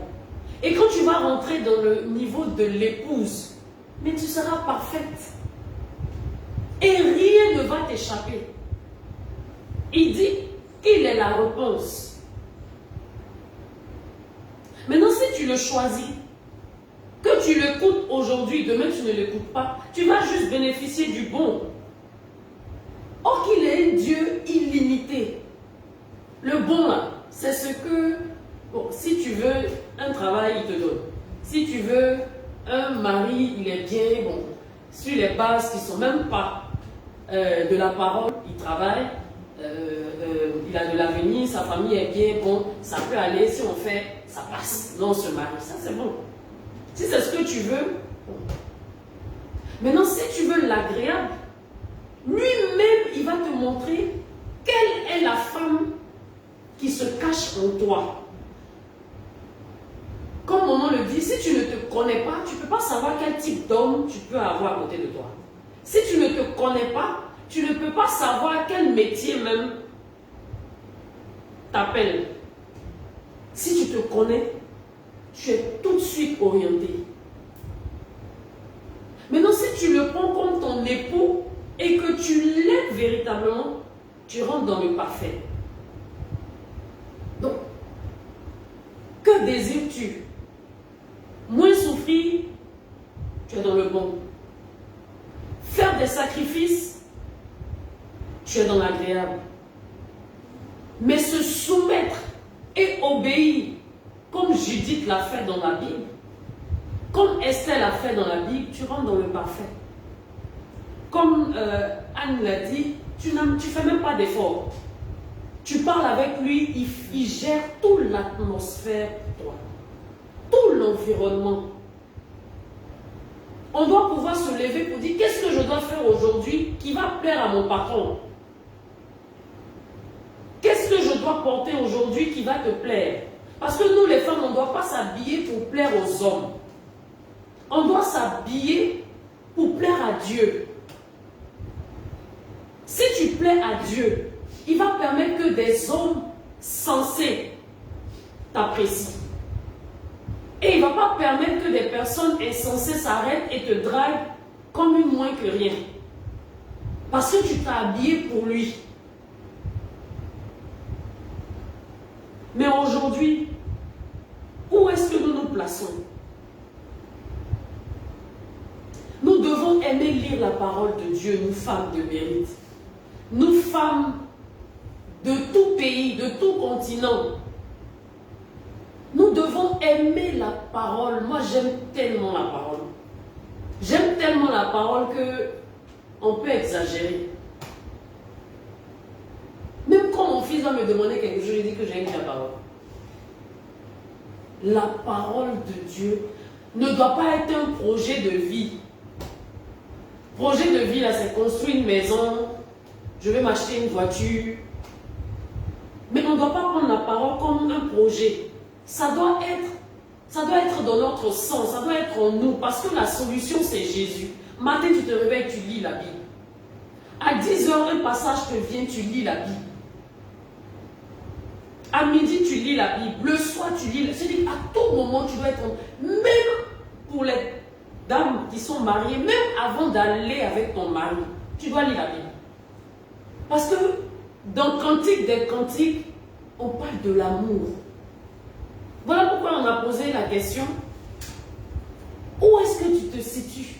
Et quand tu vas rentrer dans le niveau de l'épouse, mais tu seras parfaite. Et rien ne va t'échapper. Il dit qu'il est la réponse. Maintenant, si tu le choisis, que tu l'écoutes aujourd'hui, demain tu ne l'écoutes pas, tu vas juste bénéficier du bon. Or qu'il est un Dieu illimité. Le bon, là, c'est ce que, bon, si tu veux un travail, il te donne. Si tu veux un mari, il est bien, bon, sur les bases qui ne sont même pas de la parole, il travaille, il a de l'avenir, sa famille est bien, bon, ça peut aller, si on fait, ça passe. Non, on se marie, ça c'est bon. Si c'est ce que tu veux, bon. Maintenant, si tu veux l'agréable, lui-même, il va te montrer quelle est la femme qui se cache en toi. Comme maman le dit, si tu ne te connais pas, tu ne peux pas savoir quel type d'homme tu peux avoir à côté de toi. Si tu ne te connais pas, tu ne peux pas savoir quel métier même t'appelle. Si tu te connais, tu es tout de suite orienté. Maintenant, si tu le prends comme ton époux et que tu l'aimes véritablement, tu rentres dans le parfait. Donc, que désires-tu? Moins souffrir, tu es dans le bon. Faire des sacrifices, tu es dans l'agréable. Mais se soumettre et obéir, comme Judith l'a fait dans la Bible, comme Esther l'a fait dans la Bible, tu rentres dans le parfait. Comme Anne l'a dit, tu ne fais même pas d'effort. Tu parles avec lui, il gère toute l'atmosphère pour toi. Tout l'environnement. On doit pouvoir se lever pour dire qu'est-ce que je dois faire aujourd'hui qui va plaire à mon patron. Qu'est-ce que je dois porter aujourd'hui qui va te plaire? Parce que nous les femmes, on ne doit pas s'habiller pour plaire aux hommes. On doit s'habiller pour plaire à Dieu. Si tu plais à Dieu, il va permettre que des hommes sensés t'apprécient. Et il ne va pas permettre que des personnes insensées s'arrêtent et te draguent comme une moins que rien. Parce que tu t'as habillé pour lui. Mais aujourd'hui, où est-ce que nous nous plaçons? Nous devons aimer lire la parole de Dieu, nous femmes de mérite. Nous femmes de tout pays, de tout continent. Nous devons aimer la parole. Moi, j'aime tellement la parole. J'aime tellement la parole que on peut exagérer. Même quand mon fils va me demander quelque chose, je dis que j'aime la parole. La parole de Dieu ne doit pas être un projet de vie. Projet de vie, là, c'est construire une maison, je vais m'acheter une voiture. Mais on ne doit pas prendre la parole comme un projet. Ça doit être dans notre sang, ça doit être en nous, parce que la solution, c'est Jésus. Matin, tu te réveilles, tu lis la Bible. À 10 heures, un passage te vient, tu lis la Bible. À midi, tu lis la Bible. Le soir, tu lis. C'est-à-dire à tout moment, tu dois être... Même pour les dames qui sont mariées, même avant d'aller avec ton mari, tu dois lire la Bible. Parce que dans Cantique des Cantiques, on parle de l'amour. Voilà pourquoi on a posé la question, où est-ce que tu te situes?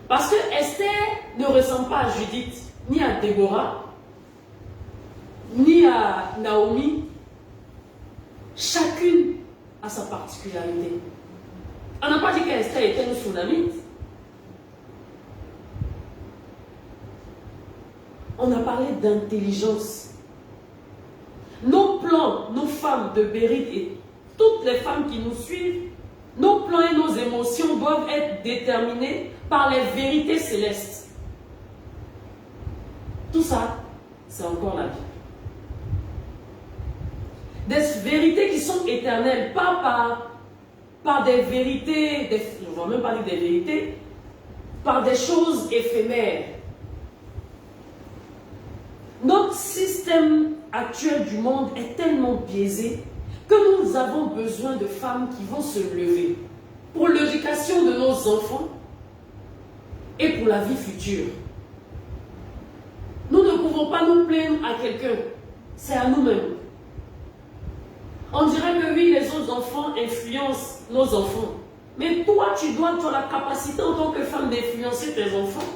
Parce que Esther ne ressemble pas à Judith, ni à Déborah, ni à Naomi. Chacune a sa particularité. On n'a pas dit qu'Esther était une Sunamite. On a parlé d'intelligence. Nos plans, nos femmes de Bérite et toutes les femmes qui nous suivent, nos plans et nos émotions doivent être déterminés par les vérités célestes. Tout ça, c'est encore la vie. Des vérités qui sont éternelles, pas par des vérités, je ne vois même pas dire des vérités, par des choses éphémères. Notre système actuel du monde est tellement biaisé que nous avons besoin de femmes qui vont se lever pour l'éducation de nos enfants et pour la vie future. Nous ne pouvons pas nous plaindre à quelqu'un, c'est à nous-mêmes. On dirait que oui, les autres enfants influencent nos enfants. Mais toi, tu as la capacité en tant que femme d'influencer tes enfants.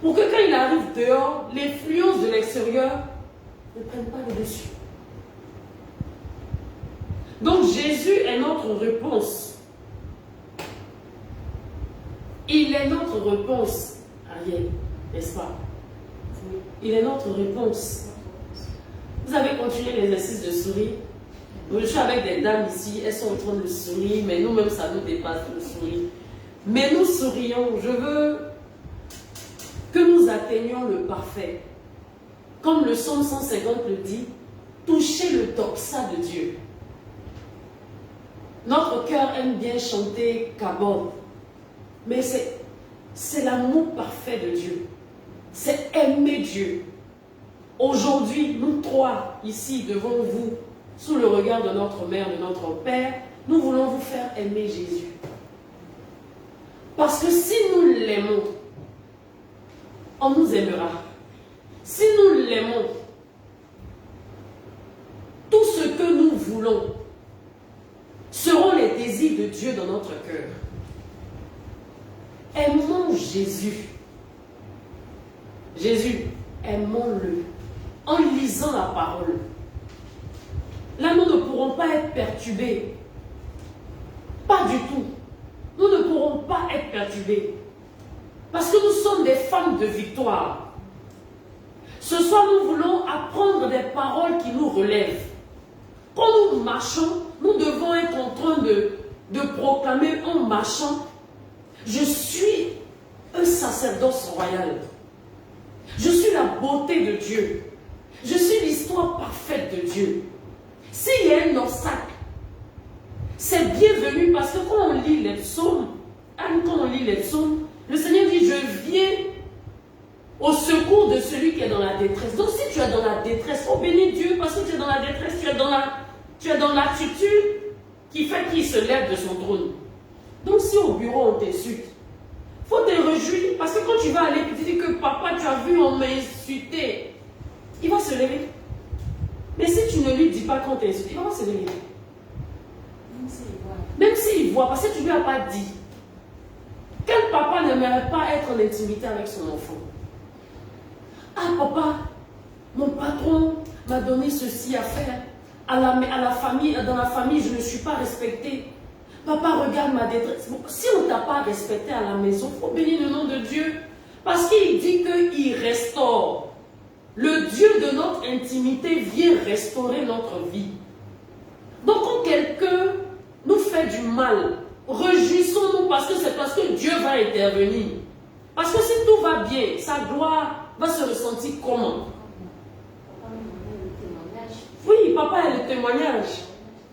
Pour que quand il arrive dehors, l'influence de l'extérieur ne prenne pas le dessus. Donc Jésus est notre réponse. Il est notre réponse, Ariel, n'est-ce pas? Il est notre réponse. Vous avez continué l'exercice de sourire. Je suis avec des dames ici, elles sont en train de sourire, mais nous-mêmes, ça nous dépasse de sourire. Mais nous sourions. Je veux que nous atteignions le parfait. Comme le psaume 150 le dit, toucher le doxa de Dieu. Notre cœur aime bien chanter Kabod, mais c'est l'amour parfait de Dieu. C'est aimer Dieu. Aujourd'hui, nous trois, ici, devant vous, sous le regard de notre mère, de notre père, nous voulons vous faire aimer Jésus. Parce que si nous l'aimons, on nous aimera. Si nous l'aimons, tout ce que nous voulons seront les désirs de Dieu dans notre cœur. Aimons Jésus. Jésus, aimons-le en lisant la parole. Là, nous ne pourrons pas être perturbés. Pas du tout. Nous ne pourrons pas être perturbés. Parce que nous sommes des femmes de victoire. Ce soir, nous voulons apprendre des paroles qui nous relèvent. Quand nous marchons, nous devons être en train de proclamer en marchant, je suis un sacerdoce royal. Je suis la beauté de Dieu. Je suis l'histoire parfaite de Dieu. S'il y a un obstacle, c'est bienvenu parce que quand on lit les psaumes, le Seigneur dit, je viens au secours de celui qui est dans la détresse. Donc si tu es dans la détresse, oh bénis Dieu parce que tu es dans la détresse, tu es dans l'attitude qui fait qu'il se lève de son trône. Donc si au bureau on t'insulte, il faut te réjouir parce que quand tu vas aller et tu dis que papa tu as vu on m'a insulté, il va se lever. Mais si tu ne lui dis pas qu'on t'insulte, il va se lever. Même s'il voit, parce que tu ne lui as pas dit. Quel papa n'aimerait pas être en intimité avec son enfant? Ah papa, mon patron m'a donné ceci à faire. à la famille, dans la famille, je ne suis pas respectée. Papa, regarde ma détresse. Bon, si on ne t'a pas respecté à la maison, il faut bénir le nom de Dieu. Parce qu'il dit qu'il restaure. Le Dieu de notre intimité vient restaurer notre vie. Donc quand quelqu'un nous fait du mal, réjouissons-nous parce que c'est parce que Dieu va intervenir. Parce que si tout va bien, sa gloire va se ressentir comment? Oui, papa est le témoignage.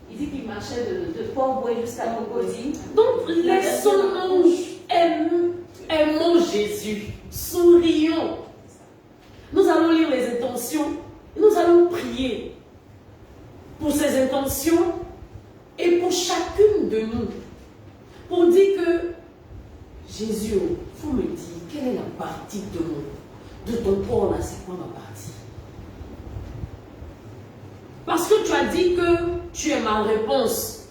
Il dit qu'il marchait de Port-Bouet jusqu'à Cocody. Donc laissons-nous, aimons Jésus, sourions. Nous allons lire les intentions, nous allons prier pour ces intentions et pour chacune de nous. Pour dire que Jésus, il faut me dire quelle est la partie de ton corps là, c'est quoi ma partie? Parce que tu as dit que tu es ma réponse.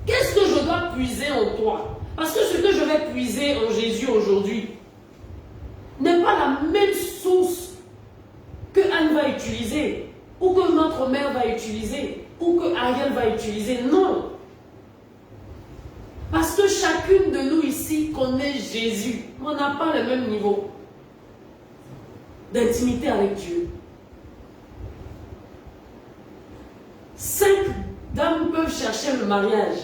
Qu'est-ce que je dois puiser en toi? Parce que ce que je vais puiser en Jésus aujourd'hui n'est pas la même source que Anne va utiliser, ou que notre mère va utiliser, ou que Ariel va utiliser. Non. Parce que chacune de nous ici connaît Jésus. On n'a pas le même niveau d'intimité avec Dieu. 5 dames peuvent chercher le mariage.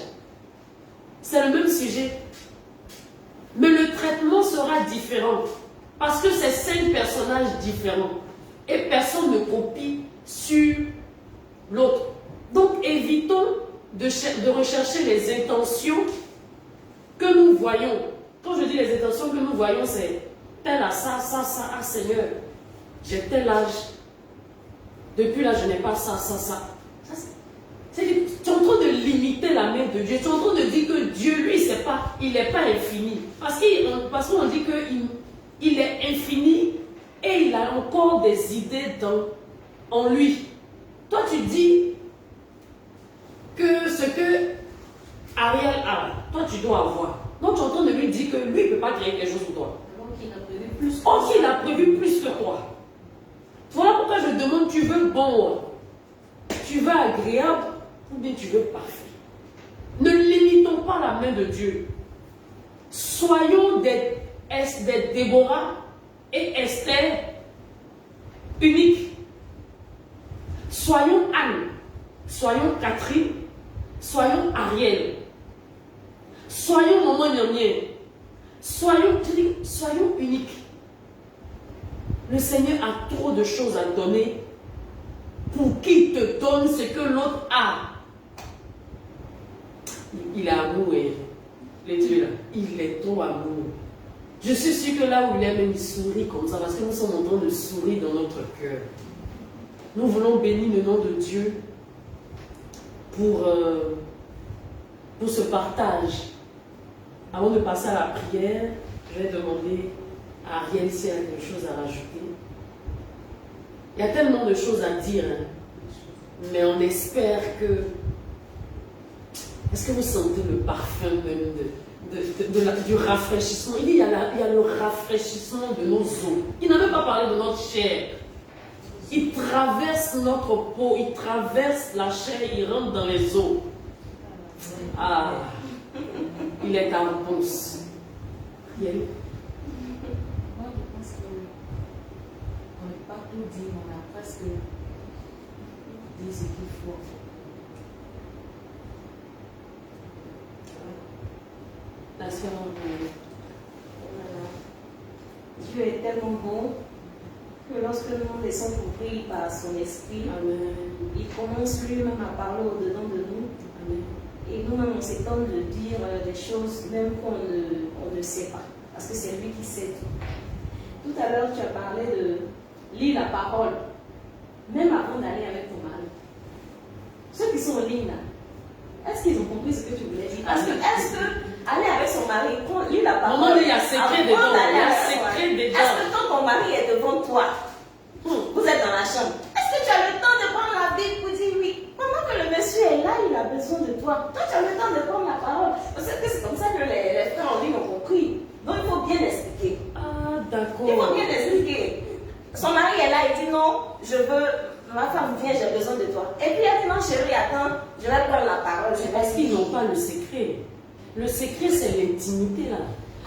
C'est le même sujet. Mais le traitement sera différent. Parce que c'est 5 personnages différents. Et personne ne copie sur l'autre. Donc évitons de rechercher les intentions que nous voyons. Quand je dis les intentions que nous voyons, c'est tel à ça, ça, ça. Ah Seigneur, j'ai tel âge. Depuis là, je n'ai pas ça, ça, ça. Tu es en train de limiter la main de Dieu. Tu es en train de dire que Dieu, lui, il n'est pas infini. Parce qu'on dit qu'il est infini et il a encore des idées en lui. Toi, tu dis que ce que Ariel a, toi, tu dois avoir. Donc, tu es en train de lui dire que lui, il ne peut pas créer quelque chose pour toi. Donc, il a prévu plus. Oh, qu'il a prévu plus que toi. Voilà pourquoi je demande, tu veux bon, tu veux agréable, ou bien tu veux parfait. Ne limitons pas la main de Dieu. Soyons des Déborah et Esther uniques. Soyons Anne, soyons Catherine, soyons Ariel, soyons Maman Nyamien, soyons uniques. Le Seigneur a trop de choses à donner pour qu'il te donne ce que l'autre a. Il est amour, les dieux là. Il est trop amour. Je suis sûre que là où il est, même il sourit comme ça, parce que nous sommes en train de sourire dans notre cœur. Nous voulons bénir le nom de Dieu pour ce partage. Avant de passer à la prière, je vais demander à Ariel si elle a quelque chose à rajouter. Il y a tellement de choses à dire, hein, mais on espère que... Est-ce que vous sentez le parfum même du rafraîchissement? Il y a le rafraîchissement de nos os. Il n'a même pas parlé de notre chair. Il traverse notre peau, il traverse la chair, il rentre dans les os. Ah, il est ta réponse. Moi, je pense qu'on n'est pas tout dit, on a presque dit ce qu'il faut. La sœur, Dieu est tellement bon que lorsque nous nous laissons couvrir par son esprit, Amen. il commence lui-même à parler au-dedans de nous. Amen. Et nous-mêmes, on s'étonne de dire des choses même qu'on ne sait pas. Parce que c'est lui qui sait tout. Tout à l'heure, tu as parlé de lire la parole, même avant d'aller avec ton mari. Ceux qui sont en ligne là, est-ce qu'ils ont compris ce que tu voulais dire? Parce que est-ce que aller avec son mari, lire la parole, Maman, il y a secret dedans. Il y a secret dedans. est-ce que quand ton mari est devant toi, vous êtes dans la chambre, est-ce que tu as le temps de prendre la Bible pour dire oui? Pendant que le monsieur est là, il a besoin de toi. Toi, tu as le temps de prendre la parole. Parce que c'est comme ça que les frères en ligne ont compris. Donc, il faut bien expliquer. Ah, d'accord. Il faut bien expliquer. Son mari est là, il dit non, je veux ma femme, viens, j'ai besoin de toi. Et puis elle dit, non chérie, attends, je vais prendre la parole. C'est parce qu'ils n'ont pas le secret. Le secret, c'est l'intimité là.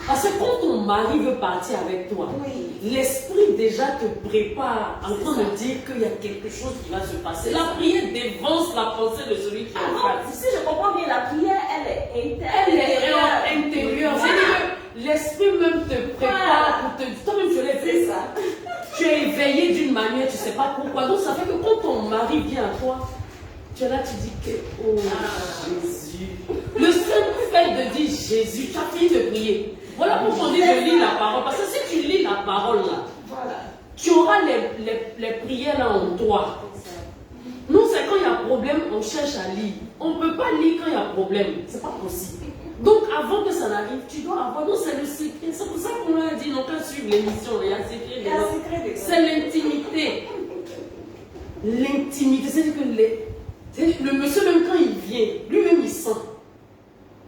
Parce que quand ton mari veut partir avec toi, Oui. l'esprit déjà te prépare en train de dire qu'il y a quelque chose qui va se passer. La prière dévance la pensée de celui qui est en Ah, face. si je comprends bien, la prière, elle est Elle est intérieure. intérieure. Voilà. C'est-à-dire que l'esprit même te prépare pour te... Toi-même, tu l'as C'est fait. ça. Tu es éveillé d'une manière, tu ne sais pas pourquoi. Donc ça fait que quand ton mari vient à toi, tu es là, tu dis que, oh Jésus. Le seul fait de dire Jésus, tu as fini de prier. Voilà pourquoi on dit de lire la parole. Parce que si tu lis la parole là, Voilà. tu auras les prières là en toi. Nous, c'est quand il y a problème, on cherche à lire. On ne peut pas lire quand il y a problème. Ce n'est pas possible. Donc, avant que ça n'arrive, tu dois avoir. Donc, c'est le secret. C'est pour ça qu'on a dit, non, qu'à suivre l'émission, il y a un secret. Il y a un secret dedans. C'est l'intimité. L'intimité. C'est-à-dire que le monsieur, même quand il vient, lui-même, il sent.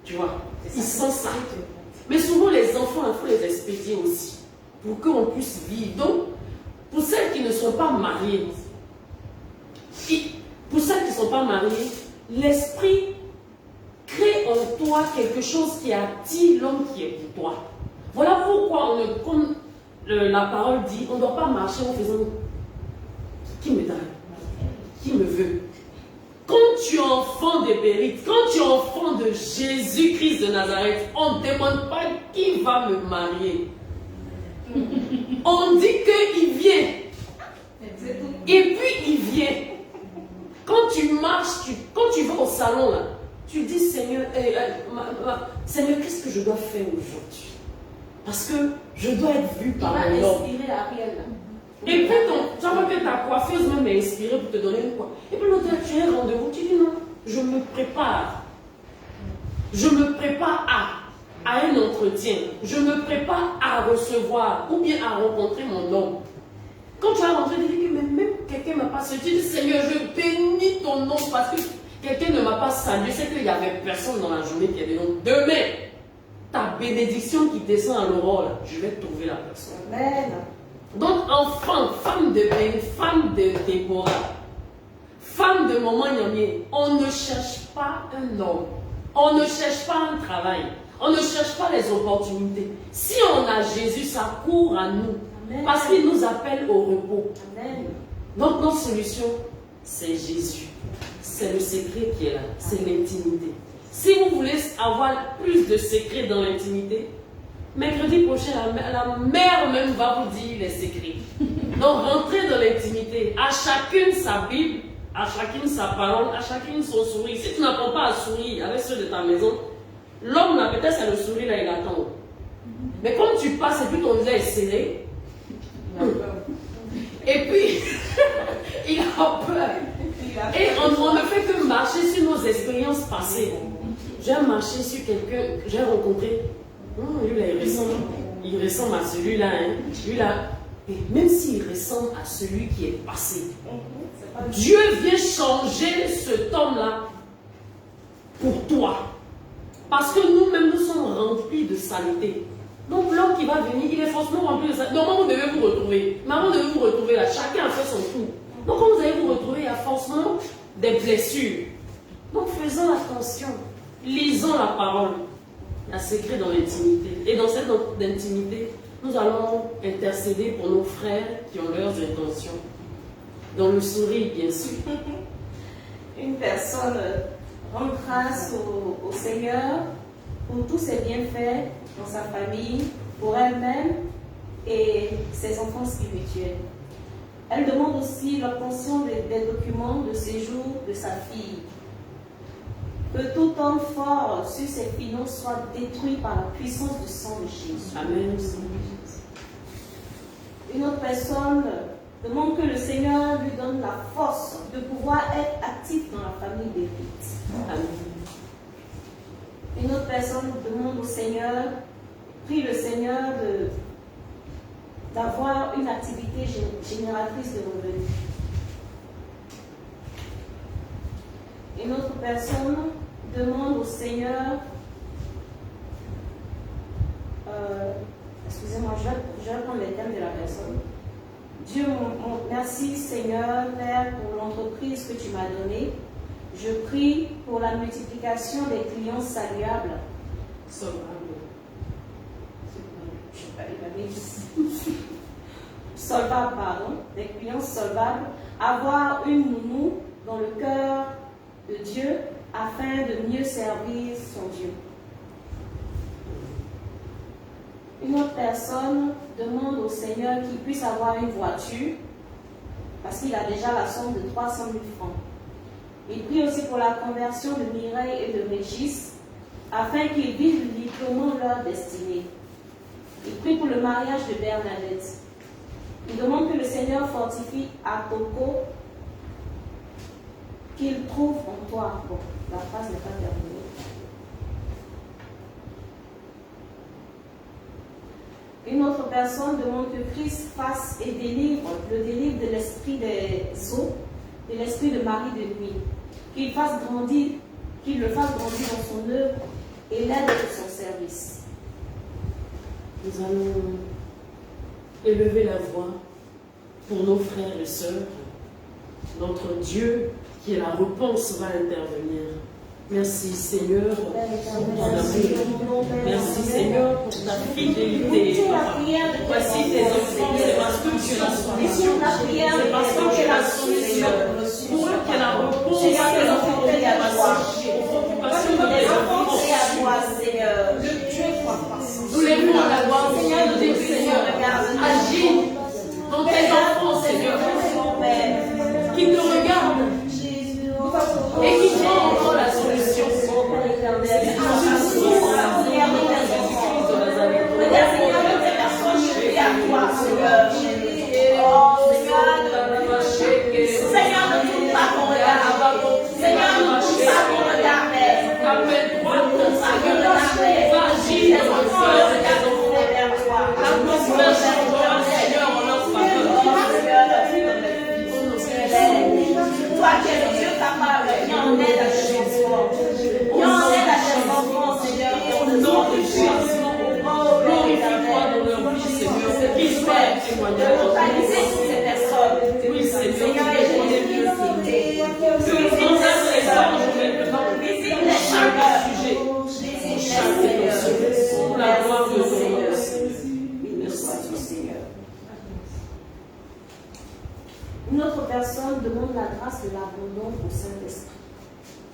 Tu vois, il sent ça. Mais souvent, les enfants, il faut les expédier aussi. Pour qu'on puisse vivre. Donc, pour celles qui ne sont pas mariées, l'esprit crée en toi quelque chose qui attire l'homme qui est pour toi. Voilà pourquoi comme la parole dit, on ne doit pas marcher en faisant qui me donne, qui me veut. Quand tu es enfant de Bérite, quand tu es enfant de Jésus-Christ de Nazareth, on ne demande pas qui va me marier. On dit qu'il vient. Et puis il vient. Quand tu marches, quand tu vas au salon, là, tu dis Seigneur, Seigneur, qu'est-ce que je dois faire aujourd'hui? Parce que je dois être vu par Il va l'homme. inspirer Ariel. Et puis tu vois que ta coiffeuse même est inspirée pour te donner une coiffe. Et puis l'autre, tu as un rendez-vous, tu dis non, je me prépare. Je me prépare à un entretien. Je me prépare à recevoir ou bien à rencontrer mon homme. Quand tu as rentré, tu dis que même quelqu'un ne m'a pas salué. Tu dis Seigneur, je bénis ton nom parce que quelqu'un ne m'a pas salué. C'est qu'il n'y avait personne dans la journée qui avait donc demain, ta bénédiction qui descend à l'aurore, je vais trouver la personne. Amen. Donc, enfant, femme de Ben, femme de Déborah, femme de Maman Yamie, on ne cherche pas un homme. On ne cherche pas un travail. On ne cherche pas les opportunités. Si on a Jésus, ça court à nous. Amen. Parce qu'il nous appelle au repos. Amen. Donc, notre solution, c'est Jésus. C'est le secret qui est là. C'est l'intimité. Si vous voulez avoir plus de secrets dans l'intimité, mercredi prochain, la mère même va vous dire les secrets. Donc, rentrez dans l'intimité. À chacune sa Bible, à chacune sa parole, à chacune son sourire. Si tu n'apprends pas à sourire avec ceux de ta maison, l'homme là, peut-être c'est le sourire là, il attend. Mais comme tu passes et puis ton visage est serré, et puis il a peur. Et on ne fait que marcher sur nos expériences passées. J'ai marché sur quelqu'un que j'ai rencontré. Lui là, il ressemble à celui-là. Hein. Lui-là, et même s'il ressemble à celui qui est passé, Dieu vient changer cet homme-là pour toi. Parce que nous-mêmes, nous sommes remplis de saleté. Donc l'homme qui va venir, il est forcément rempli de saleté. Normalement, vous devez vous retrouver. Mais avant de vous retrouver là, chacun a fait son tour. Donc quand vous allez vous retrouver, il y a forcément des blessures. Donc faisons attention. Lisons la parole. Il y a secret dans l'intimité. Et dans cette intimité, nous allons intercéder pour nos frères qui ont leurs intentions. Dans le sourire, bien sûr. Une personne rend grâce au Seigneur pour tous ses bienfaits dans sa famille, pour elle-même et ses enfants spirituels. Elle demande aussi l'obtention des documents de séjour de sa fille. Que tout homme fort sur ses finances soit détruit par la puissance du sang de Jésus. Amen. Une autre personne demande que le Seigneur lui donne la force de pouvoir être actif dans la famille des rites. Amen. Une autre personne demande au Seigneur, prie le Seigneur d'avoir une activité génératrice de revenus. Une autre personne demande au Seigneur, excusez-moi, je vais prendre les termes de la personne. Dieu, merci Seigneur, Père, pour l'entreprise que tu m'as donnée. Je prie pour la multiplication des clients saluables. Solvables, pardon, des clients solvables, avoir une nounou dans le cœur de Dieu afin de mieux servir son Dieu. Une autre personne demande au Seigneur qu'il puisse avoir une voiture parce qu'il a déjà la somme de 300 000 francs. Il prie aussi pour la conversion de Mireille et de Régis afin qu'ils vivent librement leur destinée. Il prie pour le mariage de Bernadette. Il demande que le Seigneur fortifie Atoko, qu'il trouve en toi. Bon, la phrase n'est pas terminée. Une autre personne demande que Christ fasse et le délivre de l'esprit des eaux, de l'esprit de Marie de nuit. Qu'il le fasse grandir dans son œuvre et l'aide de son service. Nous allons élever la voix pour nos frères et sœurs. Notre Dieu, qui est la réponse, va intervenir. Merci Seigneur pour ton amour. Merci Seigneur pour ta fidélité. Voici tes enfants, c'est parce que tu es la solution. C'est parce que tu es la solution. Pour eux qui est la réponse, c'est tes enfants qui est la solution. Occupation de tes enfants, nous lèvons la voix, Seigneur, nous disons Seigneur, agis dans tes enfants, Seigneur, qui te regardent et qui voient encore la solution. Seigneur, ne tourne pas ton regard. Seigneur, ne tourne pas ton regard. Appelle-toi ton Seigneur, va agir dans le cœur de tes enfants. L'atmosphère changera, Seigneur, en leur faveur. Toi qui es le Dieu capable, viens en aide à tes enfants. Viens en aide à tes enfants, Seigneur. Au nom de Jésus, glorifie-toi dans leur vie, Seigneur. Qu'ils soient un témoignage. Localiser toutes ces personnes. Oui, Seigneur, Visite les chambres. pour la gloire de ton nom. Merci, Seigneur. Une autre personne demande la grâce de l'abandon au Saint-Esprit,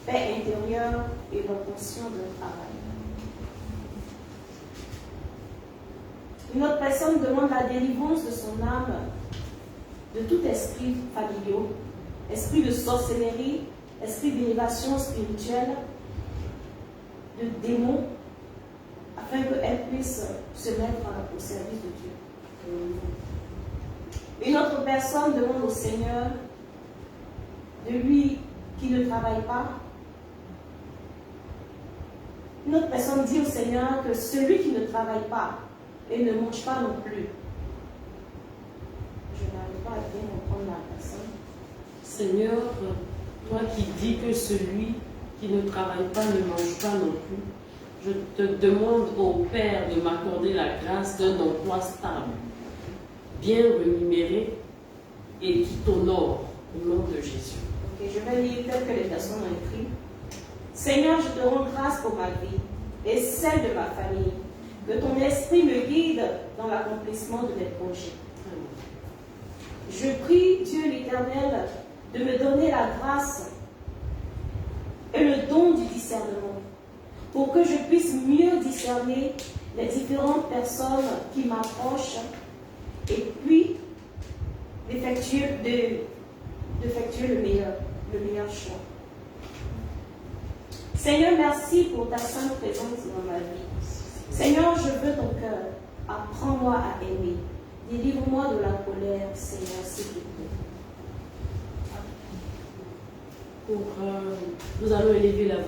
paix intérieure et l'obtention d'un travail. Une autre personne demande la délivrance de son âme de tout esprit familial, esprit de sorcellerie, esprit d'élévation spirituelle, de démons, afin qu'elle puisse se mettre au service de Dieu. Une autre personne demande au Seigneur de lui qui ne travaille pas. Une autre personne dit au Seigneur que celui qui ne travaille pas et ne mange pas non plus. Je n'arrive pas à bien comprendre la personne. Seigneur, toi qui dis que celui qui ne travaille pas ne mange pas non plus, je te demande au Père de m'accorder la grâce d'un emploi stable, bien rémunéré et qui t'honore au nom de Jésus. Ok, je vais lire tel que les personnes ont écrit. Seigneur, je te rends grâce pour ma vie et celle de ma famille. Que ton esprit me guide dans l'accomplissement de mes projets. Je prie Dieu l'Éternel de me donner la grâce et le don du discernement pour que je puisse mieux discerner les différentes personnes qui m'approchent et puis d'effectuer le meilleur choix. Seigneur, merci pour ta sainte présence dans ma vie. Seigneur, je veux ton cœur. Apprends-moi à aimer. Délivre-moi de la colère, Seigneur, s'il te plaît. Nous allons élever la voix.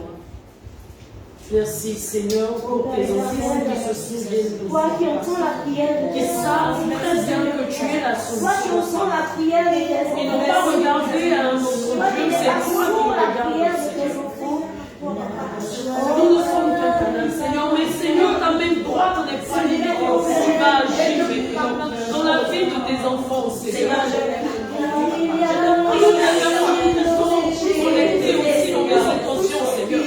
Merci Seigneur pour tes enfants qui se souviennent de Toi qui entends la prière, qui savent très bien que tu es la toi qui solution. entends la prière de tes Ils n'ont pas regardé à un autre toi qui Dieu, c'est toi qui la prière regardes. de tes enfants. Nous ne sommes qu'un canal, Seigneur, mais Seigneur, ta main droite n'est pas limitée. Tu vas agir maintenant dans la vie de tes enfants, Seigneur. Je te prie, Connecter aussi dans mes intentions, Seigneur.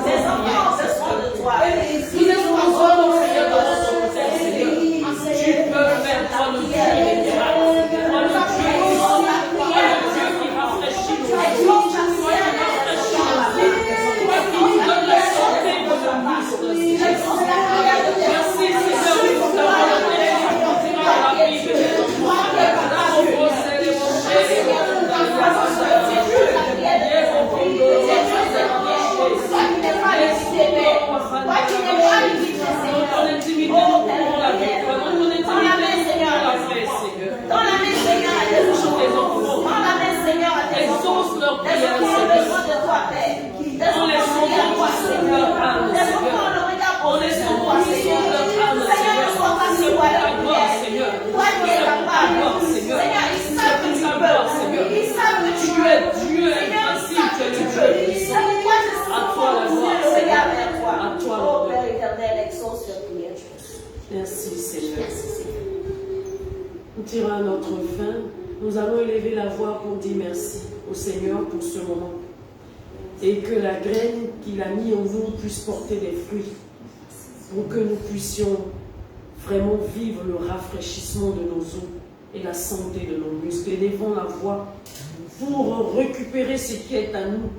des enfants besoin de toi. Nous avons besoin de Seigneur dans notre terre, Seigneur. Tu peux faire toi le Dieu des miracles. Toi le Dieu qui rafraîchit nos vies. Toi qui rafraîchit nos vies. Toi qui nous donne la santé de nos muscles, Seigneur. Merci, Seigneur, pour ta volonté qui accomplira la vie de tes enfants. Merci Seigneur. Nous tirons à notre fin. Nous allons élever la voix pour dire merci au Seigneur pour ce moment. Et que la graine qu'il a mis en nous puisse porter des fruits. Pour que nous puissions vraiment vivre le rafraîchissement de nos os et la santé de nos muscles. Élevons la voix pour récupérer ce qui est à nous.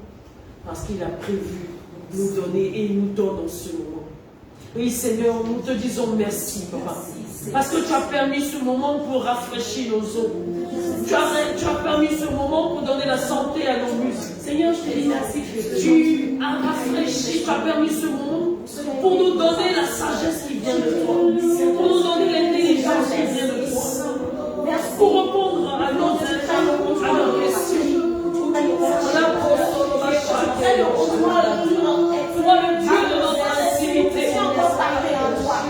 Parce qu'il a prévu nous donner et il nous donne en ce moment. Oui Seigneur, nous te disons merci, Papa. Parce que tu as permis ce moment pour rafraîchir nos os. Tu as permis ce moment pour donner la santé à nos muscles. Seigneur, je te dis merci. Tu as rafraîchi, tu as permis ce moment pour nous donner la sagesse qui vient de toi. Pour nous donner l'intelligence qui vient de toi. Pour répondre à nos questions. Toi le Dieu de notre intimité.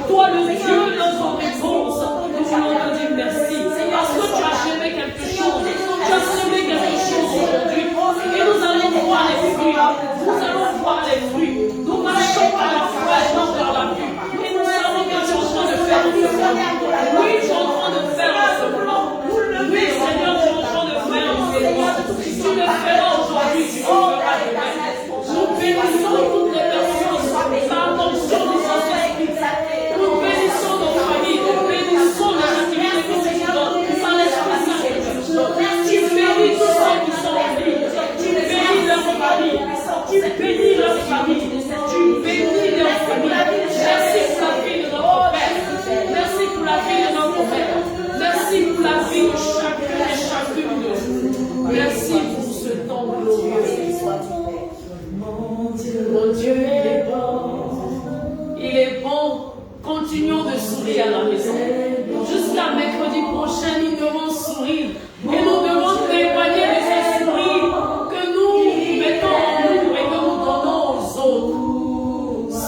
Toi le Dieu de notre réponse. Nous voulons te dire merci. Parce que tu as semé quelque chose. Tu as semé quelque chose aujourd'hui. Et nous allons voir les fruits. Nous allons voir les fruits. Nous marchons par la foi et non par la vue. Et nous savons que tu es en train de faire un semblant. Oui, tu es en train de faire un semblant. Oui, Seigneur, tu es en train de faire un semblant. Tu le feras aujourd'hui, tu le feras demain. Nous bénissons toutes les personnes par l'attention de Saint-Esprit. Nous bénissons nos familles, nous bénissons les activités que tu nous donnes, par l'Esprit Saint que tu nous donnes. Tu bénis tous ceux qui sont en vie. Tu bénis leur famille. Tu bénis leur famille. Tu bénis leur famille. Merci pour la vie de notre Père. Merci pour la vie de notre Père. Merci pour la vie de chacun et chacune de nous. Merci pour ce temps glorieux. Mon Dieu, il est bon. Il est bon. Continuons de sourire à la maison. Jusqu'à mercredi prochain, nous devons sourire. Et nous devons témoigner de ce sourire que nous mettons en nous et que nous donnons aux autres.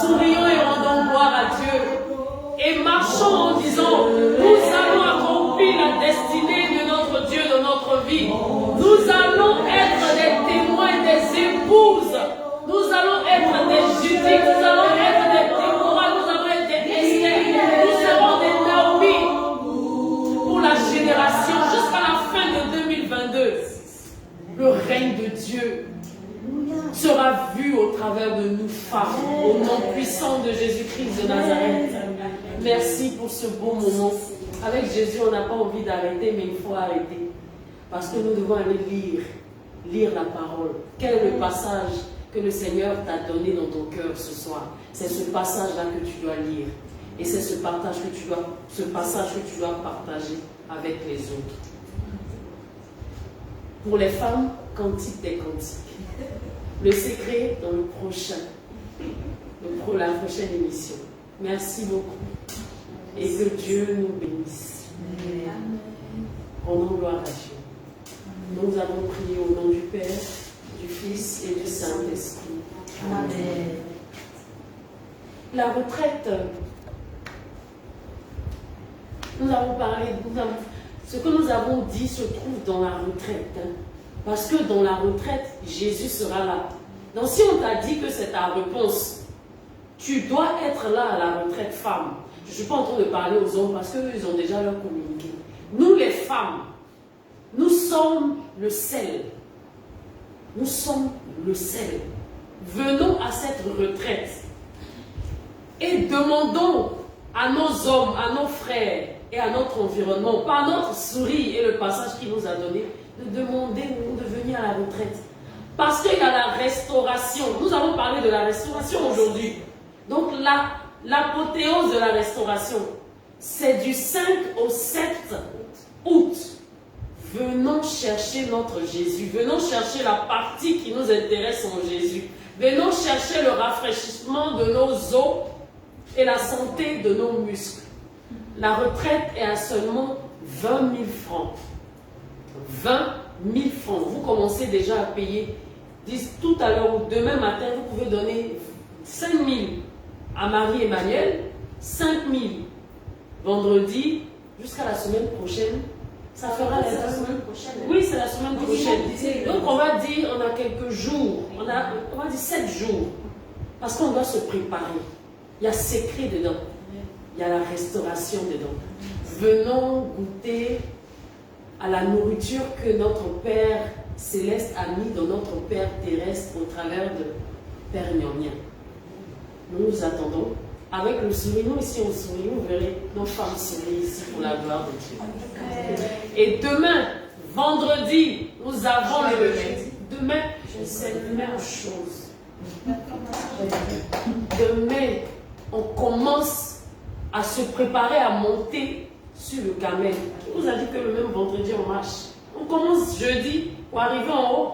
Sourions et rendons gloire à Dieu. Et marchons en disant, nous allons accomplir la destinée de notre Dieu dans notre vie. Nous allons être des témoins, des épouses. Nous allons être des Judith, nous allons être des Déborah, nous allons être des Esther, nous serons des Naomi pour la génération jusqu'à la fin de 2022. Le règne de Dieu sera vu au travers de nous femmes, au nom puissant de Jésus-Christ de Nazareth. Merci pour ce beau moment. Avec Jésus, on n'a pas envie d'arrêter, mais il faut arrêter. Parce que nous devons aller lire la parole. Quel est le passage que le Seigneur t'a donné dans ton cœur ce soir? C'est ce passage-là que tu dois lire. Et c'est ce passage que tu dois partager avec les autres. Pour les femmes, cantique des cantiques. Le secret dans le prochain. La prochaine émission. Merci beaucoup. Et que Dieu nous bénisse. Amen. Rendons gloire à Dieu. Nous allons prier au nom du Père, du Fils et du Saint-Esprit. Amen. La retraite. Nous avons parlé, ce que nous avons dit se trouve dans la retraite. Parce que dans la retraite, Jésus sera là. Donc si on t'a dit que c'est ta réponse, Tu dois être là à la retraite femme. Je ne suis pas en train de parler aux hommes parce qu'eux, ils ont déjà leur communiqué. Nous, les femmes, nous sommes le sel. Nous sommes le sel. Venons à cette retraite et demandons à nos hommes, à nos frères et à notre environnement, par notre sourire et le passage qu'il nous a donné, de demander de venir à la retraite. Parce qu'il y a la restauration. Nous avons parlé de la restauration aujourd'hui. Donc l'apothéose de la restauration, c'est du 5 au 7 août. Venons chercher notre Jésus. Venons chercher la partie qui nous intéresse en Jésus. Venons chercher le rafraîchissement de nos os et la santé de nos muscles. La retraite est à seulement 20 000 francs. 20 000 francs. Vous commencez déjà à payer. Tout à l'heure ou demain matin, vous pouvez donner 5 000 à Marie-Emmanuel, 5 000 vendredi, jusqu'à la semaine prochaine. Ça fera la semaine prochaine. Oui, c'est la semaine prochaine. Donc on va dire, on a quelques jours, on va dire 7 jours. Parce qu'on doit se préparer. Il y a secret dedans. Il y a la restauration dedans. Venons goûter à la nourriture que notre Père Céleste a mis dans notre Père terrestre au travers de Père Gnonien. Nous nous attendons. Avec le sourire, nous ici on sourit, vous verrez nos femmes sourire ici pour la gloire de Dieu. Et demain, vendredi, nous avons le... Demain, c'est la même chose. Demain, on commence à se préparer à monter sur le camel. Qui vous a dit que le même vendredi on marche? On commence jeudi pour arriver en haut.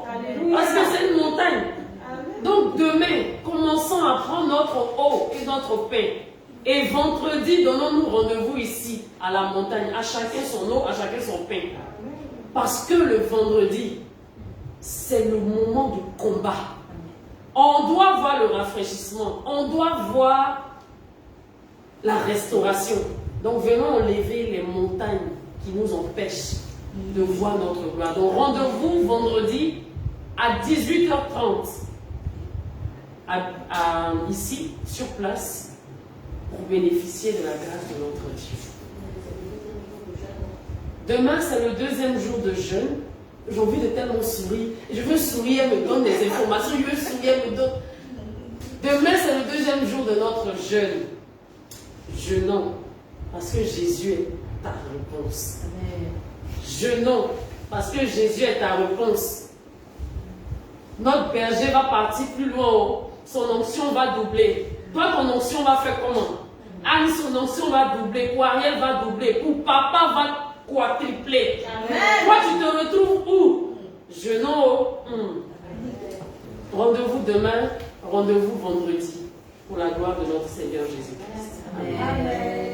Parce que c'est une montagne. Donc demain, commençons à prendre notre eau et notre pain. Et vendredi, donnons-nous rendez-vous ici, à la montagne. À chacun son eau, à chacun son pain. Parce que le vendredi, c'est le moment du combat. On doit voir le rafraîchissement. On doit voir la restauration. Donc venons enlever les montagnes qui nous empêchent de voir notre gloire. Donc rendez-vous vendredi à 18h30 ici, sur place, pour bénéficier de la grâce de notre Dieu. Demain, c'est le deuxième jour de jeûne. J'ai envie de tellement sourire. Je veux sourire, elle me donne des informations. Je veux sourire, elle me donne. Demain, c'est le deuxième jour de notre jeûne. Jeûnons, parce que Jésus est ta réponse. Jeûnons, parce que Jésus est ta réponse. Notre berger va partir plus loin. Son onction va doubler. Toi, ton onction va faire comment? Anne, son onction va doubler. Pour Ariel va doubler. Pour papa va quadrupler. Toi, tu te retrouves où? Jeûnons. Rendez-vous demain, rendez-vous vendredi. Pour la gloire de notre Seigneur Jésus-Christ. Amen.